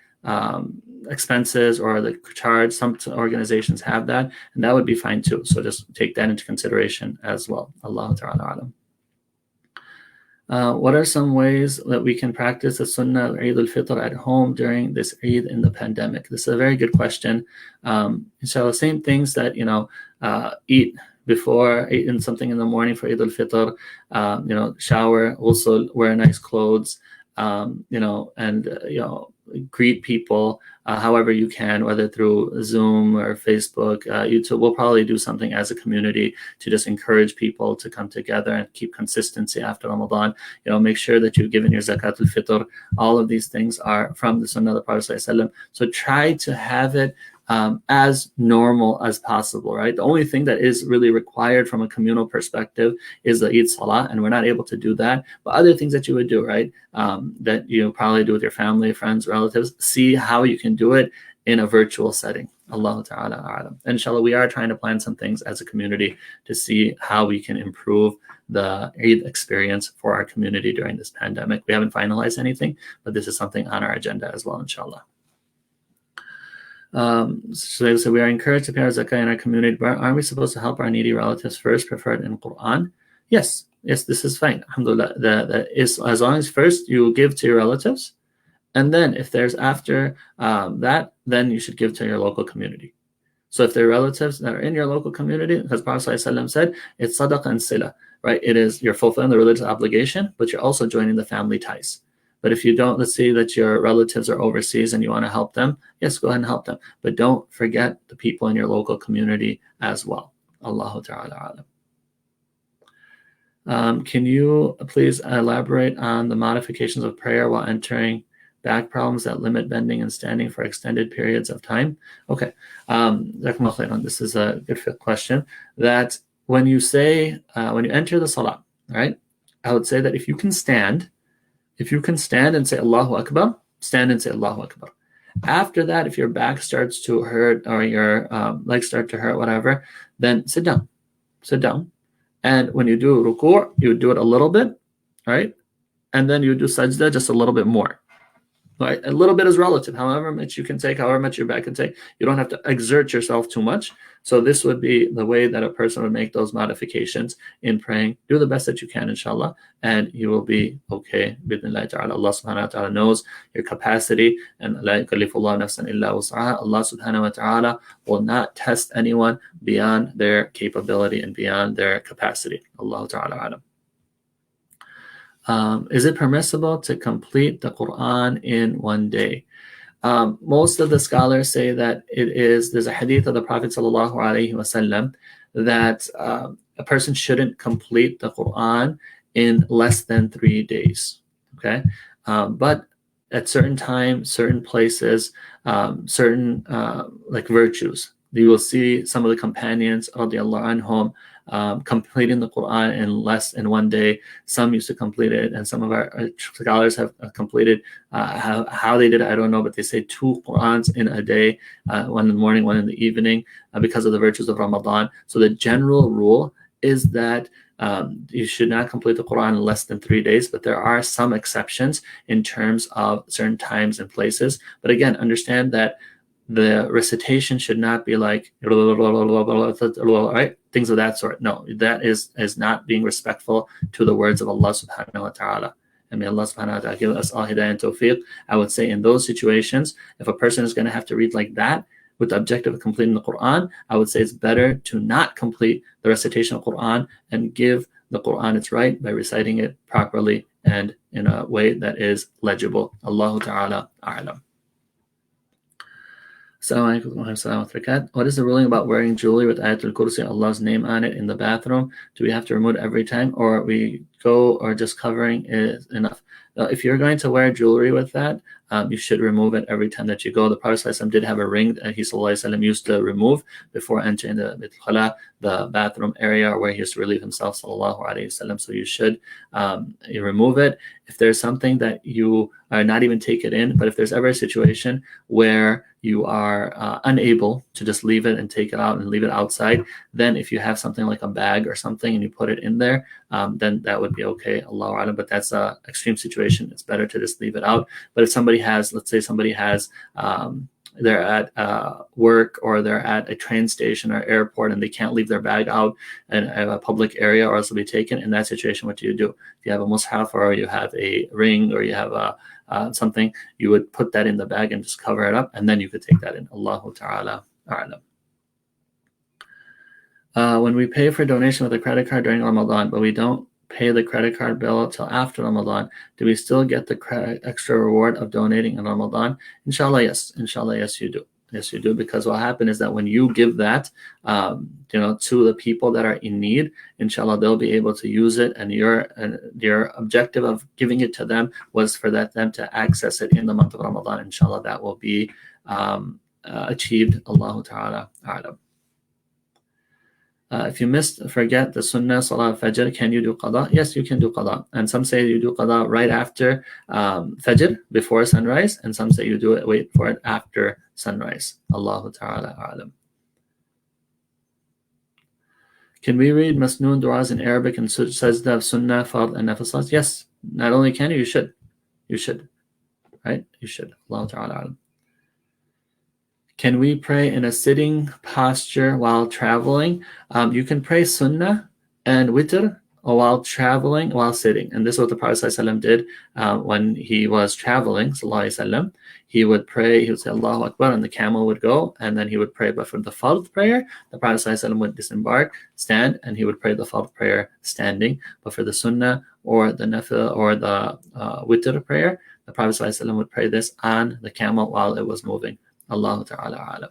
expenses or the charge. Some organizations have that, and that would be fine too. So just take that into consideration as well. Allah Ta'ala alam. What are some ways that we can practice the Sunnah of Eid al-Fitr at home during this Eid in the pandemic? This is a very good question. Inshallah, same things that, eat before, eating something in the morning for Eid al-Fitr, shower, also wear nice clothes, greet people however you can, whether through Zoom or Facebook, YouTube. We'll probably do something as a community to just encourage people to come together and keep consistency after Ramadan. Make sure that you've given your Zakatul Fitr. All of these things are from the Sunnah of the Prophet ﷺ. So try to have it as normal as possible, right? The only thing that is really required from a communal perspective is the Eid Salah, and we're not able to do that. But other things that you would do, right, that you probably do with your family, friends, relatives, see how you can do it in a virtual setting. Allah Ta'ala a'lam. Inshallah, we are trying to plan some things as a community to see how we can improve the Eid experience for our community during this pandemic. We haven't finalized anything, but this is something on our agenda as well, inshallah. So we are encouraged to pay our zakah in our community, but aren't we supposed to help our needy relatives first, preferred in Quran? Yes, this is fine. Alhamdulillah. That is, as long as first you give to your relatives, and then if there's after that, then you should give to your local community. So if there are relatives that are in your local community, as Prophet ﷺ said, it's sadaqah and sila, right? It is, you're fulfilling the religious obligation, but you're also joining the family ties. But if you don't, let's say that your relatives are overseas and you want to help them, yes, go ahead and help them. But don't forget the people in your local community as well. Allahu Ta'ala alam. Can you please elaborate on the modifications of prayer while entering back problems that limit bending and standing for extended periods of time? Okay. This is a good question. That when you say, when you enter the salah, right, I would say that if you can stand and say Allahu Akbar, stand and say Allahu Akbar. After that, if your back starts to hurt or your legs start to hurt, whatever, then sit down. And when you do ruku', you do it a little bit, right? And then you do sajda just a little bit more. Right? A little bit is relative, however much you can take, however much your back can take. You don't have to exert yourself too much. So this would be the way that a person would make those modifications in praying. Do the best that you can, inshallah, and you will be okay. Bidnillah ta'ala. Allah subhanahu wa ta'ala knows your capacity, and la yukallifullahu nafsan illa wus'aha. Allah subhanahu wa ta'ala will not test anyone beyond their capability and beyond their capacity. Allah ta'ala alam. Is it permissible to complete the Quran in one day? Most of the scholars say that it is. There's a hadith of the Prophet ﷺ that a person shouldn't complete the Quran in less than 3 days. Okay, but at certain times, certain places, certain like virtues, you will see some of the companions radiallahu anhum completing the Quran in less than 1 day. Some used to complete it, and some of our scholars have completed how they did it, I don't know, but they say 2 Qurans in a day, one in the morning, one in the evening, because of the virtues of Ramadan. So the general rule is that you should not complete the Quran in less than 3 days, but there are some exceptions in terms of certain times and places. But again, understand that the recitation should not be like right, things of that sort. No, that is not being respectful to the words of Allah subhanahu wa ta'ala. And may Allah subhanahu wa ta'ala give us all hidayah and tawfiq. I would say in those situations, if a person is going to have to read like that with the objective of completing the Quran, I would say it's better to not complete the recitation of Quran and give the Quran its right by reciting it properly and in a way that is legible. Allahu Ta'ala A'lam. What is the ruling about wearing jewelry with Ayatul Kursi, Allah's name on it, in the bathroom? Do we have to remove it every time, or we go, or just covering is enough? If you're going to wear jewelry with that, you should remove it every time that you go. The Prophet ﷺ did have a ring that he used to remove before entering the Bait al-Khala, the bathroom area where he used to relieve himself, ﷺ. So you should you remove it. If there's something that you are not even take it in, but if there's ever a situation where you are unable to just leave it and take it out and leave it outside, then if you have something like a bag or something and you put it in there, then that would be okay, Allahu A'lam. But that's an extreme situation. It's better to just leave it out. But if somebody has, let's say somebody has, they're at work, or they're at a train station or airport, and they can't leave their bag out in a public area or else it'll be taken, in that situation, what do? If you have a mushaf, or you have a ring, or you have a something, you would put that in the bag and just cover it up, and then you could take that in. Allahu Ta'ala A'lam. When we pay for donation with a credit card during Ramadan, but we don't pay the credit card bill till after Ramadan, do we still get the extra reward of donating in Ramadan? Inshallah, yes. Inshallah, yes, you do. Yes, you do, because what happened is that when you give that, to the people that are in need, inshallah, they'll be able to use it, and your objective of giving it to them was for them to access it in the month of Ramadan. Inshallah, that will be achieved. Allahu Ta'ala A'lam. If you forget the Sunnah Salah Fajr, can you do Qada? Yes, you can do Qada. And some say you do Qada right after Fajr, before sunrise, and some say you do it, wait for it after sunrise. Allahu Ta'ala A'lam. Can we read Masnoon Du'as in Arabic and Sajda of Sunnah, Fard, and Nafil Salat? Yes. Not only can you should. You should. Right? You should. Allahu Ta'ala A'lam. Can we pray in a sitting posture while traveling? You can pray Sunnah and Witr while traveling, while sitting. And this is what the Prophet ﷺ did when he was traveling, ﷺ. He would pray, he would say Allahu Akbar, and the camel would go, and then he would pray. But for the Fard prayer, the Prophet ﷺ would disembark, stand, and he would pray the Fard prayer standing. But for the Sunnah or the Nafil or the Witr prayer, the Prophet ﷺ would pray this on the camel while it was moving. Allahu Ta'ala A'lam.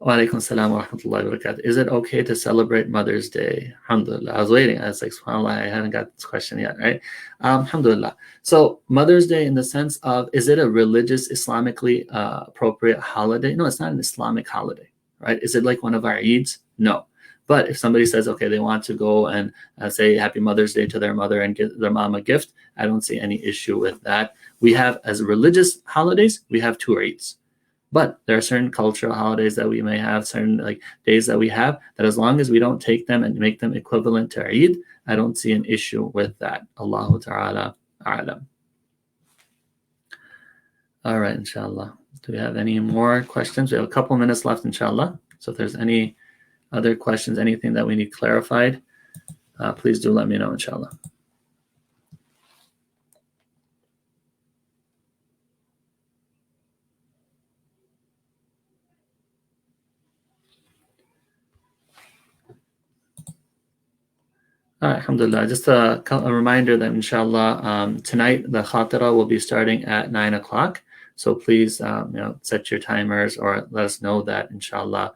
Wa alaikum salam wa rahmatullahi wa barakatuh. Is it okay to celebrate Mother's Day? Alhamdulillah. I was waiting. I was like, subhanAllah, I haven't got this question yet, right? Alhamdulillah. So Mother's Day, in the sense of, is it a religious, Islamically appropriate holiday? No, it's not an Islamic holiday, right? Is it like one of our Eids? No. But if somebody says, okay, they want to go and say Happy Mother's Day to their mother and give their mom a gift, I don't see any issue with that. We have, as religious holidays, we have 2 Eids. But there are certain cultural holidays that we may have, certain days that we have, that as long as we don't take them and make them equivalent to Eid, I don't see an issue with that. Allahu Ta'ala A'lam. All right, inshallah. Do we have any more questions? We have a couple minutes left, inshallah. So if there's any other questions, anything that we need clarified, please do let me know, inshallah. Alhamdulillah. Just a reminder that inshallah tonight the khatira will be starting at 9 o'clock. So please set your timers or let us know that inshallah.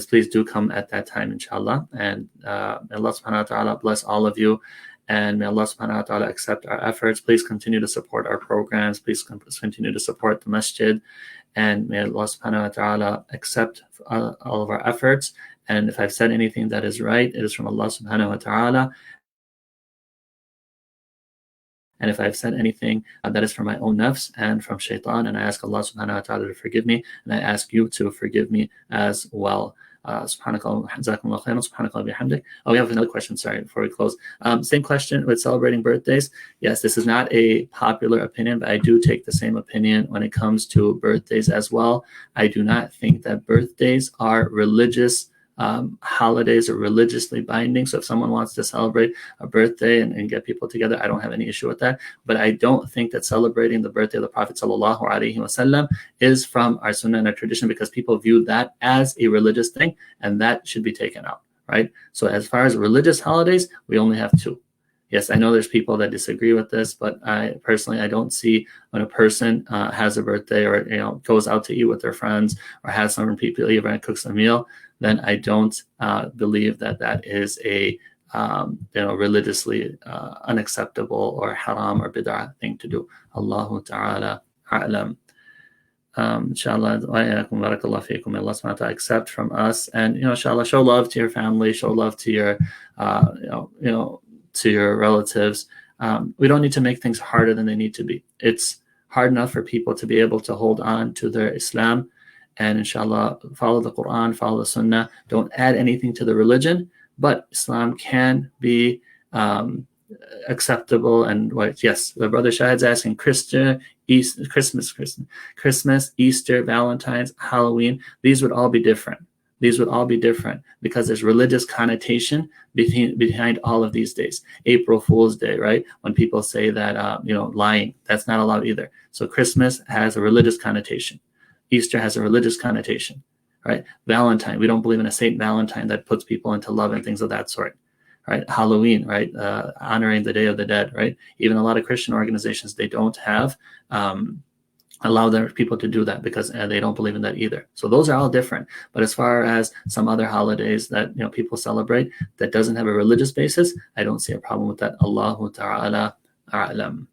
Please do come at that time, inshallah. And may Allah subhanahu wa ta'ala bless all of you. And may Allah subhanahu wa ta'ala accept our efforts. Please continue to support our programs. Please continue to support the masjid. And may Allah subhanahu wa ta'ala accept all of our efforts. And if I've said anything that is right, it is from Allah subhanahu wa ta'ala. And if I've said anything that is from my own nafs and from shaitan, and I ask Allah subhanahu wa ta'ala to forgive me, and I ask you to forgive me as well. Subhanakallah, jazakumullah khairan, subhanakallah bihamdik. Oh, we have another question, sorry, before we close. Same question with celebrating birthdays. Yes, this is not a popular opinion, but I do take the same opinion when it comes to birthdays as well. I do not think that birthdays are religious holidays or religiously binding. So if someone wants to celebrate a birthday and get people together, I don't have any issue with that. But I don't think that celebrating the birthday of the Prophet ﷺ is from our sunnah and our tradition, because people view that as a religious thing, and that should be taken out, right? So as far as religious holidays, we only have 2. Yes, I know there's people that disagree with this, but I don't see when a person has a birthday or goes out to eat with their friends or has some people even and cooks a meal, then I don't believe that is a religiously unacceptable or haram or bid'ah thing to do. Allahu ta'ala a'lam. Inshallah, barakallah fikum. May Allah subhanahu wa ta'ala accept from us, and inshallah, show love to your family, show love to your to your relatives. We don't need to make things harder than they need to be. It's hard enough for people to be able to hold on to their Islam, and inshallah, follow the Quran, follow the Sunnah. Don't add anything to the religion, but Islam can be acceptable. And yes, the brother Shahid's asking Christmas, Easter, Valentine's, Halloween. These would all be different. These would all be different because there's religious connotation behind all of these days. April Fool's Day, right? When people say that, lying, that's not allowed either. So Christmas has a religious connotation. Easter has a religious connotation, right? Valentine, we don't believe in a Saint Valentine that puts people into love and things of that sort, right? Halloween, right? Honoring the Day of the Dead, right? Even a lot of Christian organizations, they don't have allow their people to do that because they don't believe in that either. So those are all different. But as far as some other holidays that people celebrate that doesn't have a religious basis, I don't see a problem with that. Allahu ta'ala a'lam.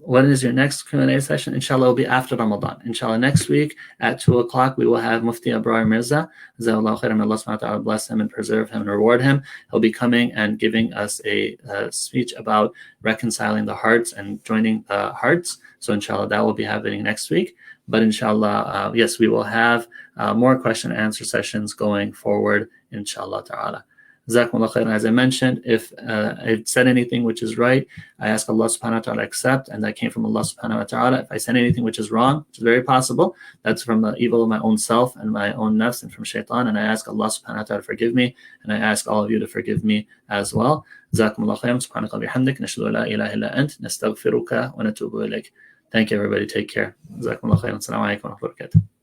When is your next Q&A session? Inshallah, it will be after Ramadan. Inshallah, next week at 2 o'clock, we will have Mufti Abrar Mirza. Jazakallahu khairan. May Allah subhanahu wa ta'ala bless him and preserve him and reward him. He'll be coming and giving us a speech about reconciling the hearts and joining the hearts. So inshallah, that will be happening next week. But inshallah, yes, we will have more question and answer sessions going forward, inshallah ta'ala. Jazakumullah khairan. As I mentioned, if I said anything which is right, I ask Allah subhanahu wa ta'ala accept, and that came from Allah subhanahu wa ta'ala. If I said anything which is wrong, which is very possible, that's from the evil of my own self and my own nafs and from shaitan, and I ask Allah subhanahu wa ta'ala to forgive me, and I ask all of you to forgive me as well. Jazakumullah khairan. Subhanaka bihamdik. Nashhadu an la ilaha illa ant. Nastaghfiruka wa natubu ilayk. Thank you, everybody. Take care. Jazakumullah khairan. Assalamu alaikum wa rahmatullahi wa barakatuh.